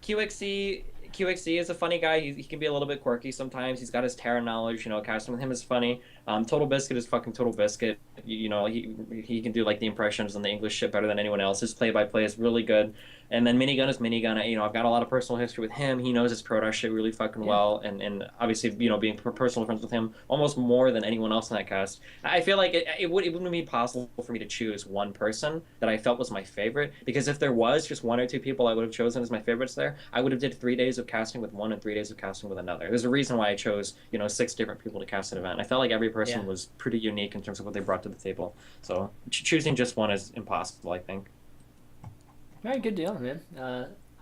QXC QXC is a funny guy. He can be a little bit quirky sometimes. He's got his Terra knowledge. Casting with him is funny. Totalbiscuit is fucking Totalbiscuit. He can do like the impressions and the English shit better than anyone else. His play-by-play is really good. And then Minigun is Minigun. I've got a lot of personal history with him. He knows his Protoss shit really fucking well. And obviously, being personal friends with him almost more than anyone else in that cast. I feel like it wouldn't be possible for me to choose one person that I felt was my favorite. Because if there was just one or two people I would have chosen as my favorites there, I would have did 3 days of casting with one and 3 days of casting with another. There's a reason why I chose, 6 different people to cast an event. I felt like every person was pretty unique in terms of what they brought to the table. So choosing just one is impossible, I think. Very good deal, man.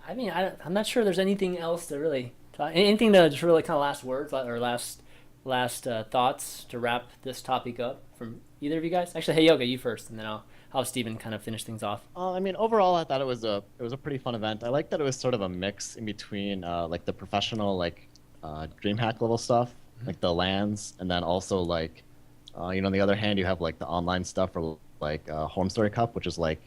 I'm not sure there's anything else to really talk. Anything to just really kind of last words or last thoughts to wrap this topic up from either of you guys. Actually, Heyoka, you first, and then I'll have Steven kind of finish things off. Overall, I thought it was a pretty fun event. I like that it was sort of a mix in between like the professional DreamHack level stuff, like the LANs, and then also on the other hand, you have like the online stuff or like Home Story Cup, which is like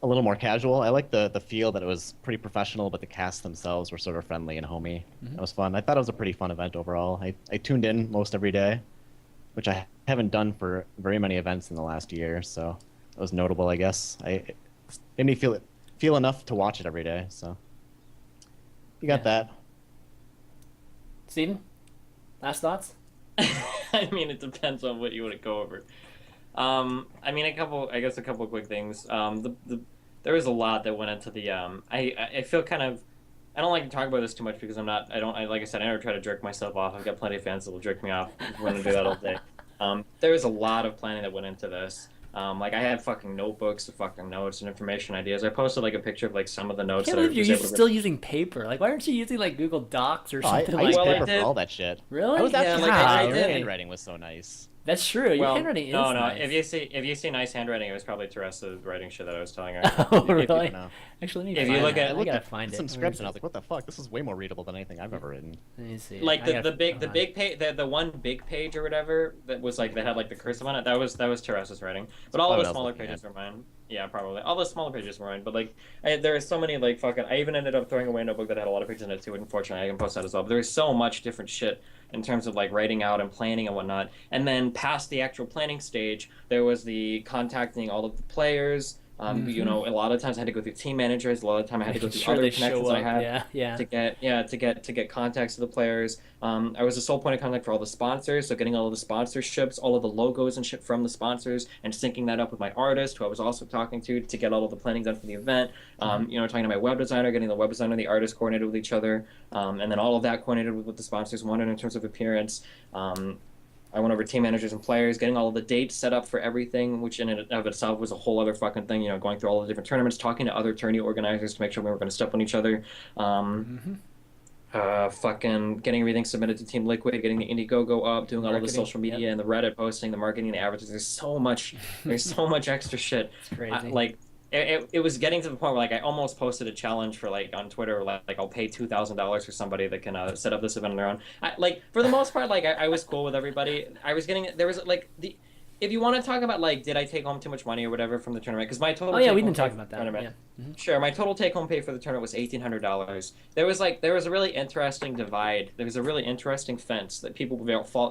a little more casual. I like the feel that it was pretty professional, but the cast themselves were sort of friendly and homey. It was fun. I thought it was a pretty fun event overall. I tuned in most every day, which I haven't done for very many events in the last year, so it was notable, I guess. It made me feel enough to watch it every day, so you got that. Steven, last thoughts? I mean, it depends on what you want to go over. A couple quick things. There was a lot that went into the. I feel kind of. I don't like to talk about this too much because like I said, I never try to jerk myself off. I've got plenty of fans that will jerk me off. We're gonna do that all day. There was a lot of planning that went into this. I had fucking notebooks of fucking notes and information ideas. I posted a picture of some of the I notes can't that I believe was you're able to. still using paper. Why aren't you using Google Docs or something I used Well, I paper did- for all that shit. Really? I was Yeah, actually I my did. handwriting was so nice. That's true. Your Well, handwriting is no. nice. If you see nice handwriting, it was probably Teresa's writing shit that I was telling her. Oh, If- really? No. Actually, let me If find you look that. at- I gotta find it. some Where scripts is and I it? was like, what the fuck? This is way more readable than anything I've ever written. Let me see. Like I gotta- the big hold on. page, the one big page or whatever that was that had the cursive on it. That was Teresa's writing. But all Oh, of what the I was smaller looking pages were mine. Yeah, probably all the smaller pages were mine. But there are so many fucking. I even ended up throwing away a notebook that had a lot of pages in it too. Unfortunately, I can post that as well. But there's so much different shit in terms of writing out and planning and whatnot. And then past the actual planning stage, there was the contacting all of the players. A lot of times I had to go through team managers. A lot of time I had to go Making through sure other they connections show that I up. had Yeah. to get contacts to the players. I was the sole point of contact for all the sponsors, so getting all of the sponsorships, all of the logos and shit from the sponsors, and syncing that up with my artist, who I was also talking to get all of the planning done for the event. Talking to my web designer, getting the web designer and the artist coordinated with each other, and then all of that coordinated with what the sponsors wanted in terms of appearance. I went over team managers and players, getting all of the dates set up for everything, which in and of itself was a whole other fucking thing. Going through all the different tournaments, talking to other tourney organizers to make sure we were going to step on each other. Fucking getting everything submitted to Team Liquid, getting the Indiegogo up, doing all of the Marketing, social media yep. and the Reddit posting, the marketing, the advertising. There's so much extra shit. It's crazy. Like it was getting to the point where like I almost posted a challenge for like on Twitter, like I'll pay $2,000 for somebody that can set up this event on their own. Like for the most part, like I was cool with everybody. I was getting there was like the. If you want to talk about like, did I take home too much money or whatever from the tournament? Because my total. Oh yeah, we've take-home been pay talking for about the that. tournament- Yeah. Sure, my total take-home pay for the tournament was $1,800. There was a really interesting divide. There was a really interesting fence that people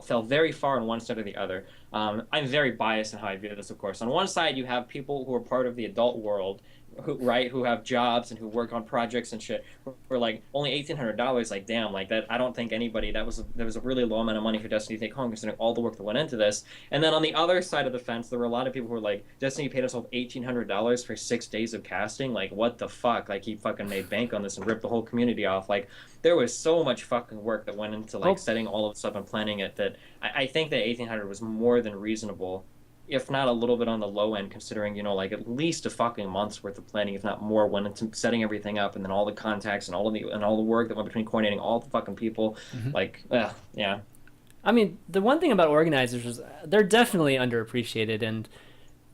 fell very far on one side or the other. I'm very biased in how I view this, of course. On one side, you have people who are part of the adult world, who have jobs and who work on projects and shit. For like only $1,800, like damn, like that. I don't think anybody there was a really low amount of money for Destiny to take home considering all the work that went into this. And then on the other side of the fence, there were a lot of people who were like, Destiny paid us $1,800 for 6 days of casting. Like what the fuck? Like he fucking made bank on this and ripped the whole community off. Like there was so much fucking work that went into like setting all of this up and planning it that I think that 1,800 was more than reasonable, if not a little bit on the low end, considering, you know, like at least a fucking month's worth of planning, if not more, went into setting everything up, and then all the contacts and all the work that went between coordinating all the fucking people. Like, yeah. I mean, the one thing about organizers is they're definitely underappreciated, and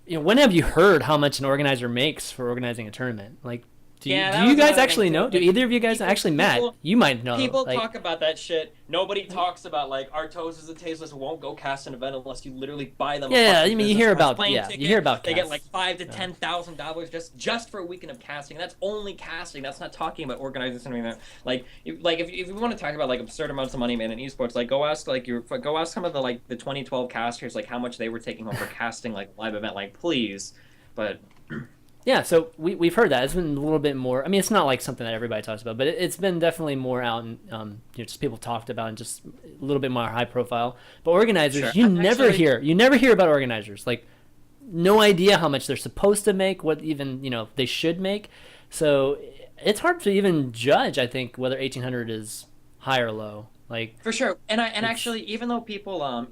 you know, when have you heard how much an organizer makes for organizing a tournament? Like, do you guys actually know? Do either of you guys actually, Matt? You might know. People like, talk about that shit. Nobody talks about like Artos is a tasteless won't go cast an event unless you literally buy them. Yeah, a I mean you hear about you hear about they casts. get like $5,000 to $10,000 for a weekend of casting. That's only casting. That's not talking about organizing something that like if you want to talk about like absurd amounts of money made in esports, like go ask some of the 2012 casters like how much they were taking home for casting like live event, like please, but. Yeah, so we've heard that. It's been a little bit more. I mean, it's not like something that everybody talks about, but it's been definitely more out and you know, just people talked about and just a little bit more high profile. But organizers, Sure. you never hear about organizers. Like, no idea how much they're supposed to make, what even they should make. So it's hard to even judge. I think whether 1,800 is high or low. Like for sure, and actually, even though people were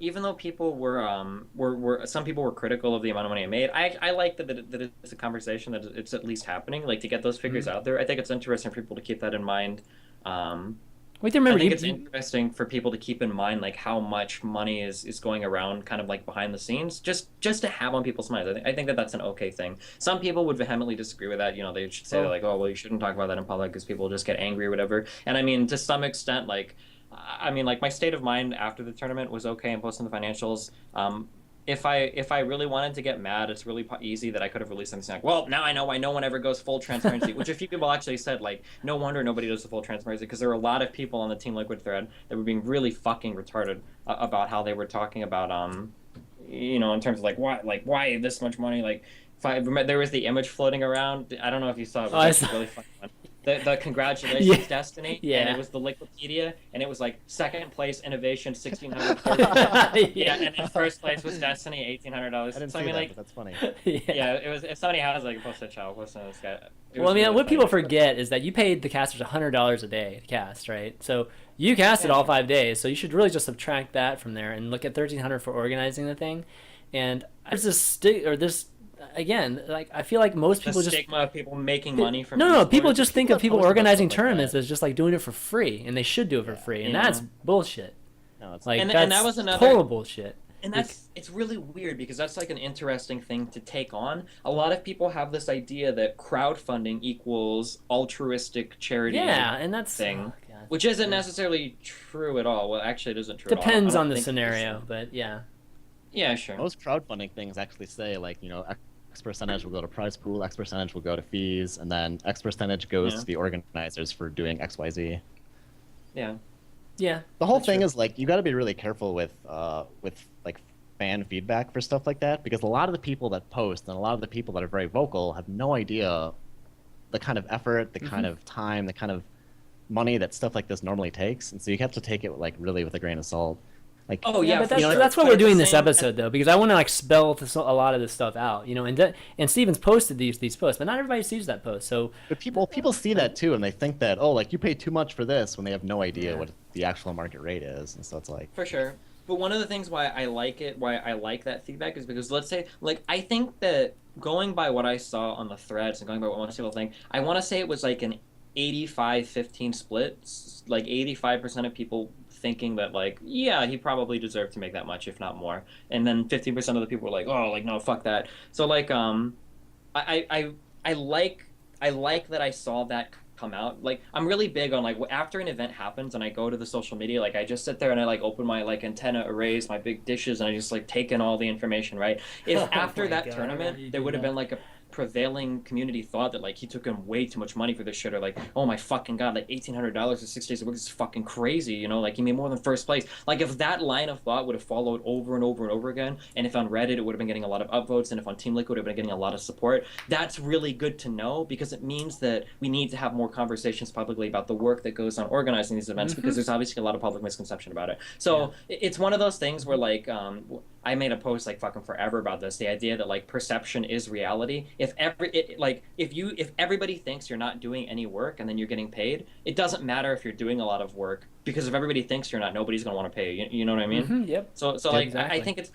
some people were critical of the amount of money I made, I like that it's a conversation that it's at least happening. Like to get those figures out there, I think it's interesting for people to keep that in mind. Wait, remember, I think it's interesting for people to keep in mind like how much money is going around, kind of like behind the scenes, just to have on people's minds. I think that that's an okay thing. Some people would vehemently disagree with that. You know, they should say like, oh well, you shouldn't talk about that in public because people just get angry or whatever. And I mean, to some extent, like. I mean, like my state of mind after the tournament was okay in posting the financials. If I really wanted to get mad, it's really easy that I could have released something like, well, now I know why no one ever goes full transparency, which a few people actually said, like, no wonder nobody does the full transparency, because there were a lot of people on the Team Liquid thread that were being really fucking retarded about how they were talking about, in terms of why this much money, like, there was the image floating around. I don't know if you saw it. It was actually really funny one. The congratulations Destiny, and it was the Liquipedia, and it was like second place innovation 1,600. Yeah, and in first place was Destiny $1,800. I didn't see that, like, but that's funny. yeah, it was. If somebody has like post a child, post this guy. Well, I mean, what people forget is that you paid the casters $100 a day to cast, right? So you casted all 5 days, so you should really just subtract that from there and look at $1,300 for organizing the thing. And there's this again, like I feel like most people the stigma of people making money from people just think of people organizing tournaments like as just like doing it for free, and they should do it for free, and that's bullshit. No, it's like and that's that was another total bullshit. And it's really weird because that's like an interesting thing to take on. A lot of people have this idea that crowdfunding equals altruistic charity. Yeah, and that's thing, which isn't necessarily true at all. Well, actually, it isn't true. Depends at all. on the scenario, but yeah. Yeah, sure. Most crowdfunding things actually say like X percentage will go to prize pool, X percentage will go to fees, and then X percentage goes to the organizers for doing XYZ. Yeah. Yeah. The whole thing is like you got to be really careful with like fan feedback for stuff like that, because a lot of the people that post and a lot of the people that are very vocal have no idea the kind of effort, the kind of time, the kind of money that stuff like this normally takes, and so you have to take it like really with a grain of salt. Like, oh yeah, but that's why we're doing this episode though, because I want to like spell a lot of this stuff out, and Steven's posted these posts, but not everybody sees that post. So, but people see that too, and they think that like you pay too much for this when they have no idea what the actual market rate is, and so it's like for sure. But one of the things why I like that feedback is because let's say like I think that going by what I saw on the threads and going by what most people think, I want to say it was like an 85-15 split, like 85% of people thinking that like, yeah, he probably deserved to make that much, if not more, and then 15% of the people were like, oh, like no, fuck that. So like I I I like that I saw that come out. Like I'm really big on like after an event happens and I go to the social media, like I just sit there and I like open my like antenna arrays, my big dishes, and I just like take in all the information, right? If Oh after my that God, tournament you there do would have that. been like a prevailing community thought that like he took in way too much money for this shit, or like, oh my fucking god, like $1,800 for 6 days of work is fucking crazy, you know, like he made more than first place. Like if that line of thought would have followed over and over and over again, and if on Reddit it would have been getting a lot of upvotes, and if on Team Liquid it would have been getting a lot of support, that's really good to know, because it means that we need to have more conversations publicly about the work that goes on organizing these events, because there's obviously a lot of public misconception about it. So it's one of those things where like I made a post like fucking forever about this. The idea that like perception is reality. If everybody thinks you're not doing any work and then you're getting paid, it doesn't matter if you're doing a lot of work, because if everybody thinks you're not, nobody's gonna want to pay you. You know what I mean? Yep. So Yep, like exactly.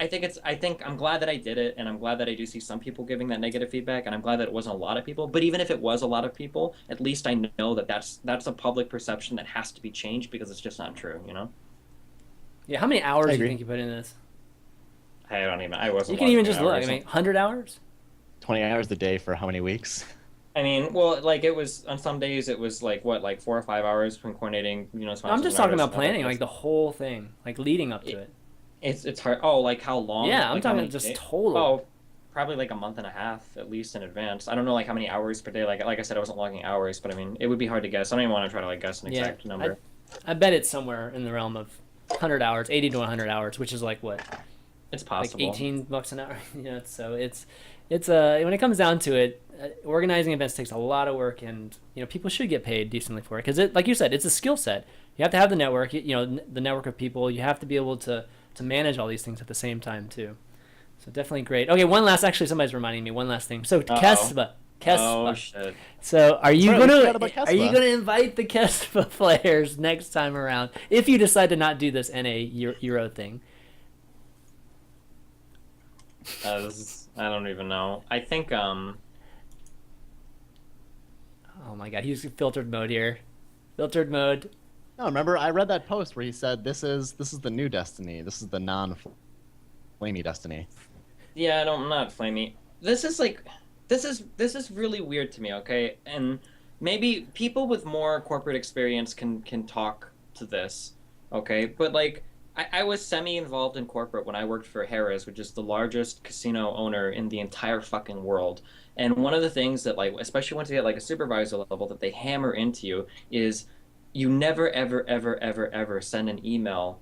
I think I'm glad that I did it, and I'm glad that I do see some people giving that negative feedback, and I'm glad that it wasn't a lot of people. But even if it was a lot of people, at least I know that that's a public perception that has to be changed, because it's just not true. You know? Yeah. How many hours I do you agree. think you put in this? I You wasn't can even watching just look. I hours. mean, 100 hours. 20 hours a day for how many weeks? I mean, well, like it was on some days it was like what, like 4 or 5 hours between coordinating, you know, No, I'm sponsors just and talking artists about and other planning, like things. the whole thing, like leading up to It, it. it's hard. Oh, like how long? Yeah, I'm Like how talking many just days? total. Oh, probably like a month and a half at least in advance. I don't know like how many hours per day. Like I said, I wasn't logging hours, but I mean, it would be hard to guess. I don't even want to try to like guess an Yeah, exact I number. I bet it's somewhere in the realm of 100 hours, 80 to 100 hours, which is like what, It's like possible. $18 an hour. So it's when it comes down to it, organizing events takes a lot of work, and people should get paid decently for it, because like you said, it's a skill set. You have to have the network, the network of people. You have to be able to manage all these things at the same time too. So definitely great. Okay, one last. Actually, somebody's reminding me. One last thing. So Uh-oh. Kesva, Oh Kesva. shit. So That's right, we forgot about Kesva. invite the Kesva players next time around if you decide to not do this NA Euro thing? I don't even know. I think Oh my god, he's filtered mode here. Filtered mode. No, remember I read that post where he said this is the new Destiny. This is the non-flamey Destiny. yeah, I'm not flamey. This is like this is really weird to me, okay? And maybe people with more corporate experience can talk to this, okay? But like I was semi-involved in corporate when I worked for Harrah's, which is the largest casino owner in the entire fucking world. And one of the things that like, especially once you get like a supervisor level, that they hammer into you is you never ever ever ever ever send an email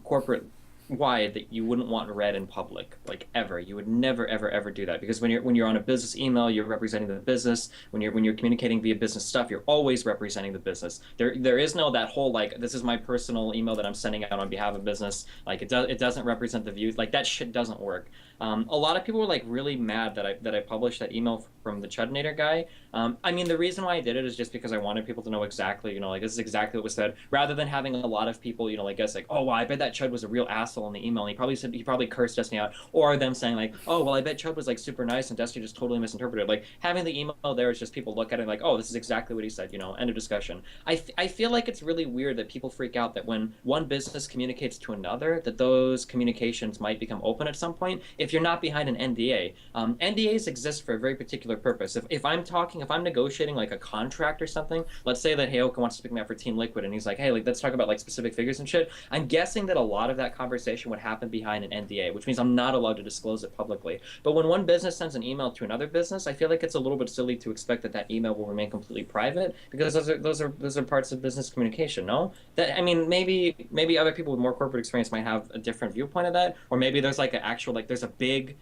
corporate wide that you wouldn't want read in public, like ever. You would never ever ever do that, because when you're on a business email, you're representing the business. When you're communicating via business stuff, you're always representing the business. There is no that whole like, this is my personal email that I'm sending out on behalf of business, like it doesn't represent the views, like that shit doesn't work. A lot of people were like really mad that I published that email from the Chudnator guy. I mean, the reason why I did it is just because I wanted people to know exactly, like this is exactly what was said, rather than having a lot of people, like guess like, oh, well, I bet that Chud was a real asshole in the email, and he probably cursed Destiny out, or them saying like, oh, well, I bet Chud was like super nice and Destiny just totally misinterpreted. Like having the email there is just people look at it like, oh, this is exactly what he said, end of discussion. I feel like it's really weird that people freak out that when one business communicates to another, that those communications might become open at some point if you're not behind an NDA. NDAs exist for a very particular purpose. If I'm negotiating like a contract or something, let's say that Heyoka wants to pick me up for Team Liquid, and he's like, hey, like let's talk about like specific figures and shit. I'm guessing that a lot of that conversation would happen behind an NDA, which means I'm not allowed to disclose it publicly. But when one business sends an email to another business, I feel like it's a little bit silly to expect that email will remain completely private, because those are parts of business communication. No, that I mean, maybe other people with more corporate experience might have a different viewpoint of that, or maybe there's like an actual like there's a big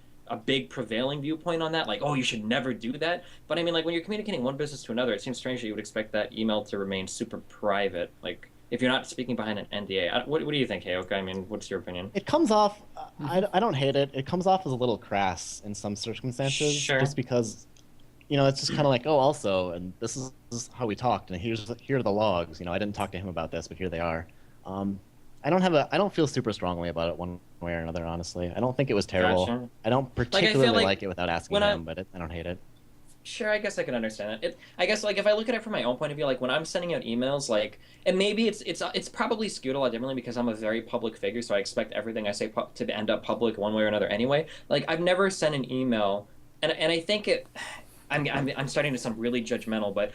prevailing viewpoint on that, like, oh, you should never do that. But I mean, like when you're communicating one business to another, it seems strange that you would expect that email to remain super private, like if you're not speaking behind an NDA. What do you think, Heyoka? I mean, what's your opinion? It comes off. I don't hate it. It comes off as a little crass in some circumstances, Sure. just because, it's just kind of like, oh, also, and this is how we talked, and here are the logs. I didn't talk to him about this, but here they are. I don't feel super strongly about it one way or another, honestly. I don't think it was terrible. Gotcha. I don't Like I feel particularly like like it without asking when I him, but I don't hate it. Sure, I guess I can understand that. I guess like if I look at it from my own point of view, like when I'm sending out emails, like, and maybe it's probably skewed a lot differently because I'm a very public figure, so I expect everything I say to end up public one way or another anyway. Like I've never sent an email, and I think I'm starting to sound really judgmental, but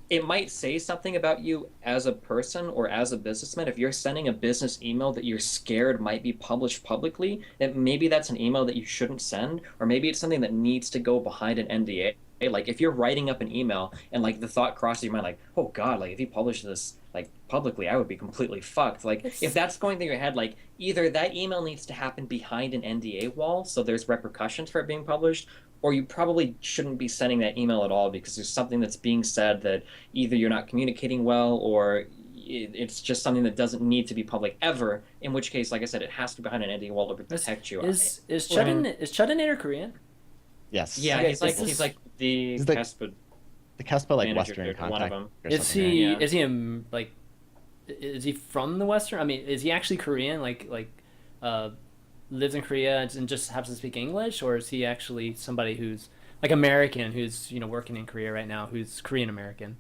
it might say something about you as a person or as a businessman if you're sending a business email that you're scared might be published publicly, that maybe that's an email that you shouldn't send, or maybe it's something that needs to go behind an NDA. Like if you're writing up an email and like the thought crosses your mind like, oh god, like if you publish this like publicly, I would be completely fucked. Like if that's going through your head, like either that email needs to happen behind an NDA wall so there's repercussions for it being published, or you probably shouldn't be sending that email at all because there's something that's being said that either you're not communicating well or it's just something that doesn't need to be public ever, in which case, like I said, it has to be behind an NDA wall to protect you. Is Chudinator Korean? Yes. Yeah, Okay, he's like the he's the Kespa the Kespa like manager, Western one of contact. them. Or Is something, he right? Yeah. is he like is he from the Western? I mean, is he actually Korean? Uh, lives in Korea and just happens to speak English, or is he actually somebody who's like American who's working in Korea right now who's Korean American?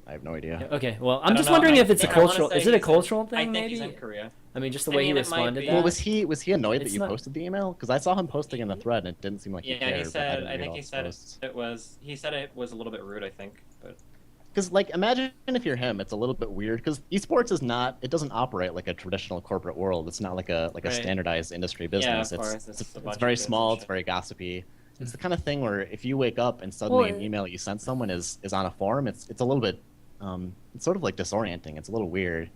I have no idea. Okay, well, I I'm don't just know. wondering I if it's a think I wanna cultural. say Is it a he's in- cultural thing? I think maybe. he's in Korea. I mean, just the I way mean, he it might responded. be. That. Well, was he annoyed that It's you not- posted the email? Because I saw him posting in the thread, and it didn't seem like he Yeah, cared. he but said. didn't I read think all he his said posts. it was. He said it was a little bit rude. I think, but Because like, imagine if you're him, it's a little bit weird. Because esports is not, it doesn't operate like a traditional corporate world. It's not like a Right. standardized industry Yeah, business. of course, It's it's a it's bunch very of kids and small. It's shit. very gossipy. It's the kind of thing where if you wake up and suddenly Well, an email you sent someone is on a forum, it's a little bit, it's sort of like disorienting. It's a little weird,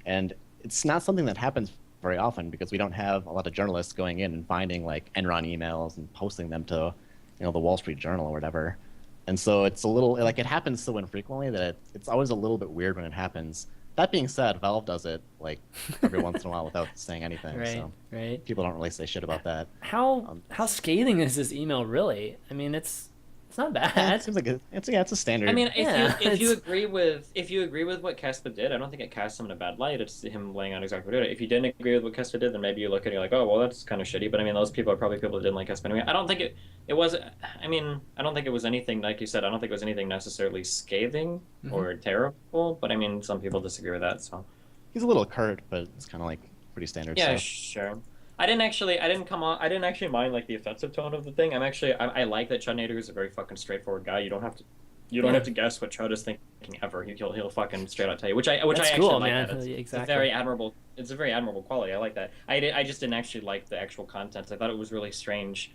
and it's not something that happens very often because we don't have a lot of journalists going in and finding like Enron emails and posting them to, the Wall Street Journal or whatever. And so it's a little like it happens so infrequently that it's always a little bit weird when it happens. That being said, Valve does it like every once in a while without saying anything. Right. So Right. people don't really say shit about that. How scathing is this email really? I mean, it's not Yeah, bad. it seems like it's a standard. I mean, if Yeah, you it's- agree with what Kespa did, I don't think it casts him in a bad light. It's him laying out exactly what he did. If you didn't agree with what Kespa did, then maybe you look at it and you're like, oh, well, that's kind of shitty. But I mean, those people are probably people that didn't like Kespa anyway. I don't think it was. I mean, I don't think it was anything like you said. I don't think it was anything necessarily scathing or terrible. But I mean, some people disagree with that. So He's a little curt, but it's kind of like pretty standard yeah, stuff. sure. I didn't actually mind like the offensive tone of the thing. I like that Chud Nader is a very fucking straightforward guy. You don't have to guess what Chud is thinking ever. He'll fucking straight out tell you, which I That's actually cool, like man. that. It's Exactly. It's a very admirable quality. I like that. I just didn't actually like the actual content. I thought it was really strange.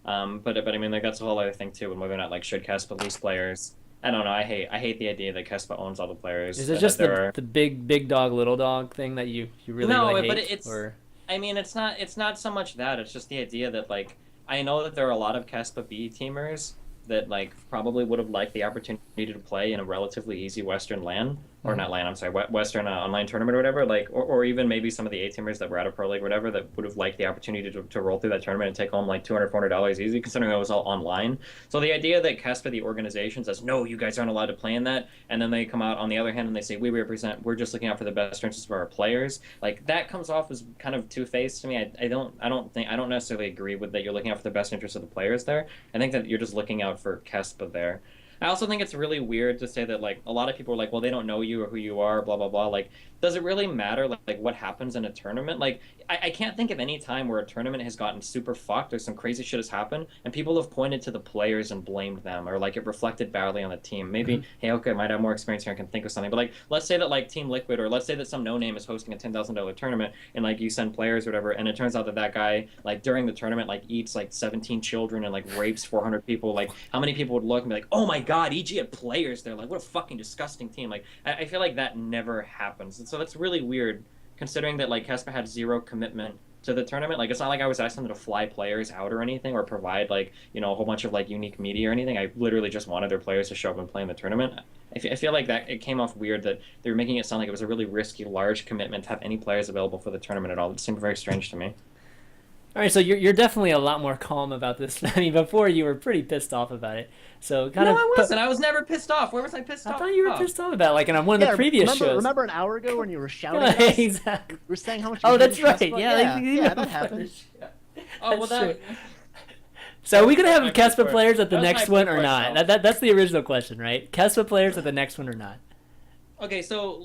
But I mean like that's a whole other thing too. And whether or not like should Kespa lease players. I don't know. I hate the idea that Kespa owns all the players. Is it just the big dog little dog thing that you really No, really hate? but it's- or... I mean, it's not so much that. It's just the idea that like I know that there are a lot of Kespa B teamers that like probably would have liked the opportunity to play in a relatively easy Western LAN or not LAN. I'm sorry, Western online tournament or whatever. Like or even maybe some of the A teamers that were out of Pro League or whatever that would have liked the opportunity to roll through that tournament and take home like $200-$400 easy, considering it was all online. So the idea that Kespa, the organization, says no, you guys aren't allowed to play in that, and then they come out on the other hand and they say we're just looking out for the best interests of our players. Like that comes off as kind of two-faced to me. I don't necessarily agree with that. You're looking out for the best interests of the players there. I think that you're just looking out for Kespa there. I also think it's really weird to say that like a lot of people are like, well, they don't know you or who you are, blah blah blah. Like, does it really matter like what happens in a tournament? Like, I can't think of any time where a tournament has gotten super fucked or some crazy shit has happened and people have pointed to the players and blamed them or like it reflected badly on the team. Maybe Heyoka might have more experience here and can think of something. But like, let's say that like Team Liquid or let's say that some no name is hosting a $10,000 tournament and like you send players or whatever, and it turns out that guy like during the tournament like eats like 17 children and like rapes 400 people. Like, how many people would look and be like, oh my god, EG had players there. Like, what a fucking disgusting team. Like, I feel like that never happens. And so that's really weird considering that like Kespa had zero commitment to the tournament. Like, it's not like I was asking them to fly players out or anything or provide like, a whole bunch of like unique media or anything. I literally just wanted their players to show up and play in the tournament. I feel like that it came off weird that they were making it sound like it was a really risky, large commitment to have any players available for the tournament at all. It seemed very strange to me. All right, so you're definitely a lot more calm about this. I mean, before you were pretty pissed off about it. So kind No, of. I wasn't. I was never pissed off. Where was I pissed off? I thought you were pissed off about it, like in one of the previous shows. Remember an hour ago when you were shouting Yeah, at us? exactly. You were saying how much. Oh, you that's hated right. Kespa? Yeah, yeah, that happened. Oh, well, That's that. So are we gonna That have was my Kespa first- players at the that was my next one first or not? question. That's the original question, right? Kespa players at the next one or not? Okay, so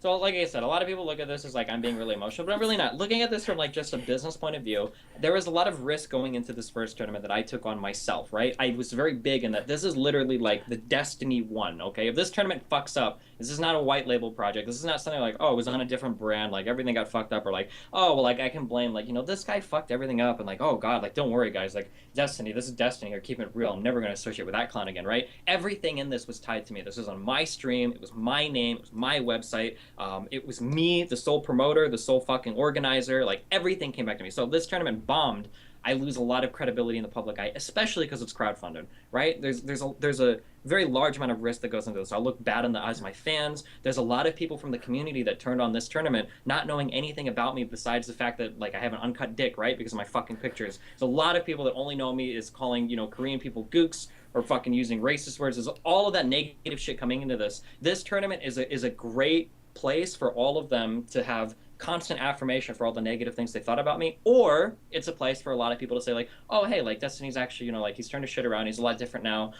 like I said, a lot of people look at this as like I'm being really emotional, but I'm really not. Looking at this from like just a business point of view, there was a lot of risk going into this first tournament that I took on myself, right? I was very big in that this is literally like the Destiny 1, okay? If this tournament fucks up, this is not a white label project. This is not something like, oh, it was on a different brand, like everything got fucked up, or like, oh, well, like I can blame, like, this guy fucked everything up, and like, oh god, like don't worry guys, like Destiny, this is Destiny, or keep it real. I'm never gonna associate with that clown again, right? Everything in this was tied to me. This was on my stream, it was my name, it was my website, it was me, the sole promoter, the sole fucking organizer, like everything came back to me. So if this tournament bombed, I lose a lot of credibility in the public eye, especially because it's crowdfunded, right? There's a very large amount of risk that goes into this. I'll look bad in the eyes of my fans. There's a lot of people from the community that turned on this tournament not knowing anything about me besides the fact that like I have an uncut dick, right? Because of my fucking pictures. There's a lot of people that only know me is calling, Korean people gooks or fucking using racist words. There's all of that negative shit coming into this. This tournament is a great place for all of them to have constant affirmation for all the negative things they thought about me, or it's a place for a lot of people to say like, oh hey, like Destiny's actually, like he's turned his shit around, he's a lot different now,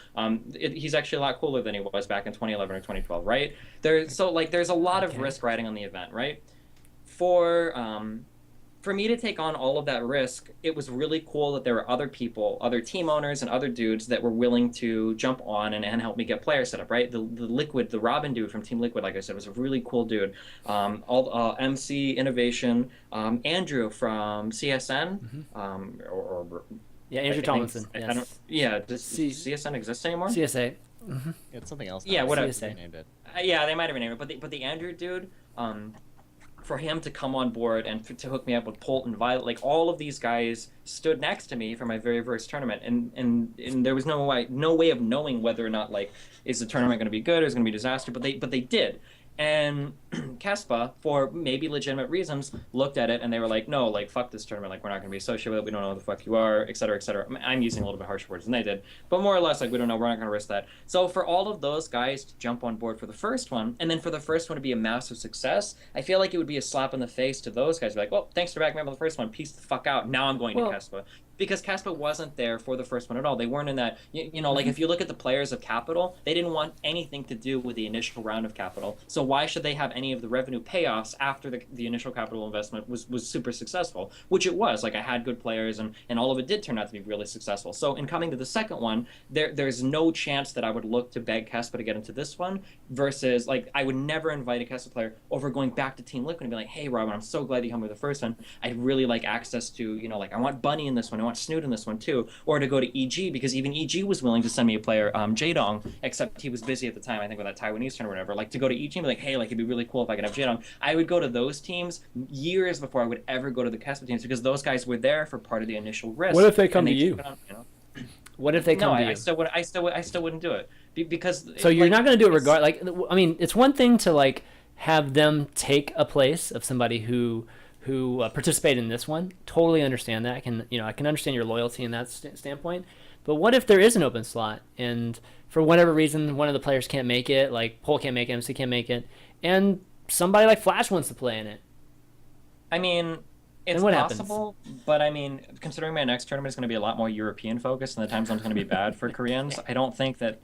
he's actually a lot cooler than he was back in 2011 or 2012, right? There's a lot of risk riding on the event, right? For me to take on all of that risk, it was really cool that there were other people, other team owners and other dudes that were willing to jump on and help me get players set up, right? The Robin dude from Team Liquid, like I said, was a really cool dude. MC Innovation, Andrew from CSN, Yeah, Andrew Tomlinson. Does CSN exist anymore? CSA. It's something else. Yeah, whatever. CSA. Named it. Yeah, they might have renamed it, but the Andrew dude, for him to come on board and to hook me up with Polt and Violet, like all of these guys stood next to me for my very first tournament, and there was no way of knowing whether or not like is the tournament going to be good or is it going to be a disaster, but they did. And Kespa, for maybe legitimate reasons, looked at it and they were like, no, like, fuck this tournament, like, we're not going to be associated with it, we don't know who the fuck you are, et cetera, et cetera. I'm using a little bit harsher words than they did, but more or less, like, we don't know, we're not going to risk that. So for all of those guys to jump on board for the first one, and then for the first one to be a massive success, I feel like it would be a slap in the face to those guys, be like, well, thanks for backing me up on the first one, peace the fuck out, now I'm going to Kespa. Because Kespa wasn't there for the first one at all. They weren't in that, like if you look at the players of Capital, they didn't want anything to do with the initial round of Capital. So why should they have any of the revenue payoffs after the initial capital investment was super successful, which it was. Like I had good players and all of it did turn out to be really successful. So in coming to the second one, there's no chance that I would look to beg Kespa to get into this one versus like I would never invite a Kespa player over going back to Team Liquid and be like, hey Robin, I'm so glad you come with the first one. I'd really like access to, like I want Bunny in this one. I want Snoot in this one too, or to go to EG because even EG was willing to send me a player, Jaedong, except he was busy at the time, I think with that Taiwanese tournament or whatever. Like to go to EG and be like, hey, like it'd be really cool if I could have Jaedong. I would go to those teams years before I would ever go to the Kespa teams because those guys were there for part of the initial risk. What if they come to you? What if they come to you? I still wouldn't do it because. So you're not going to do it regard. Like I mean, it's one thing to like have them take a place of somebody who participated in this one. Totally understand that. I can understand your loyalty in that standpoint. But what if there is an open slot and for whatever reason one of the players can't make it, like Polt can't make it, MC can't make it, and somebody like Flash wants to play in it? I mean, it's possible, but I mean, considering my next tournament is going to be a lot more European focused and the time zone's going to be bad for Koreans, I don't think that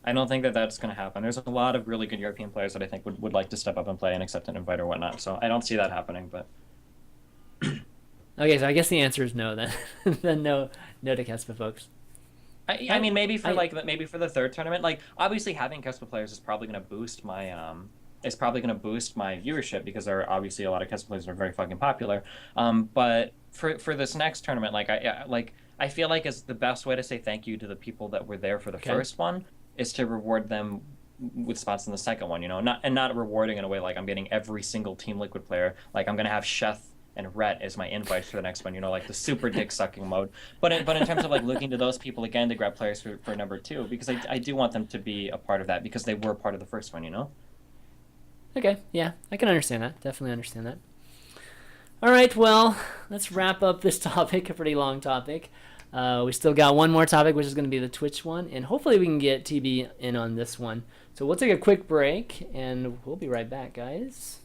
that's going to happen. There's a lot of really good European players that I think would like to step up and play and accept an invite or whatnot. So I don't see that happening, but. Okay, so I guess the answer is no then. Then no to Kespa folks. I mean maybe for the third tournament, like obviously having Kespa players is probably going to boost my viewership because there are obviously a lot of Kespa players that are very fucking popular. But for this next tournament, I feel like is the best way to say thank you to the people that were there for the first one is to reward them with spots in the second one, not rewarding in a way like I'm getting every single Team Liquid player. Like I'm going to have Sheth and Rhett as my invites for the next one, like the super dick sucking mode. But in terms of like looking to those people again to grab players for number two, because I do want them to be a part of that because they were part of the first one, Okay, yeah, I can understand that. Definitely understand that. All right, well, let's wrap up this topic, a pretty long topic. We still got one more topic, which is going to be the Twitch one, and hopefully we can get TB in on this one. So we'll take a quick break, and we'll be right back, guys.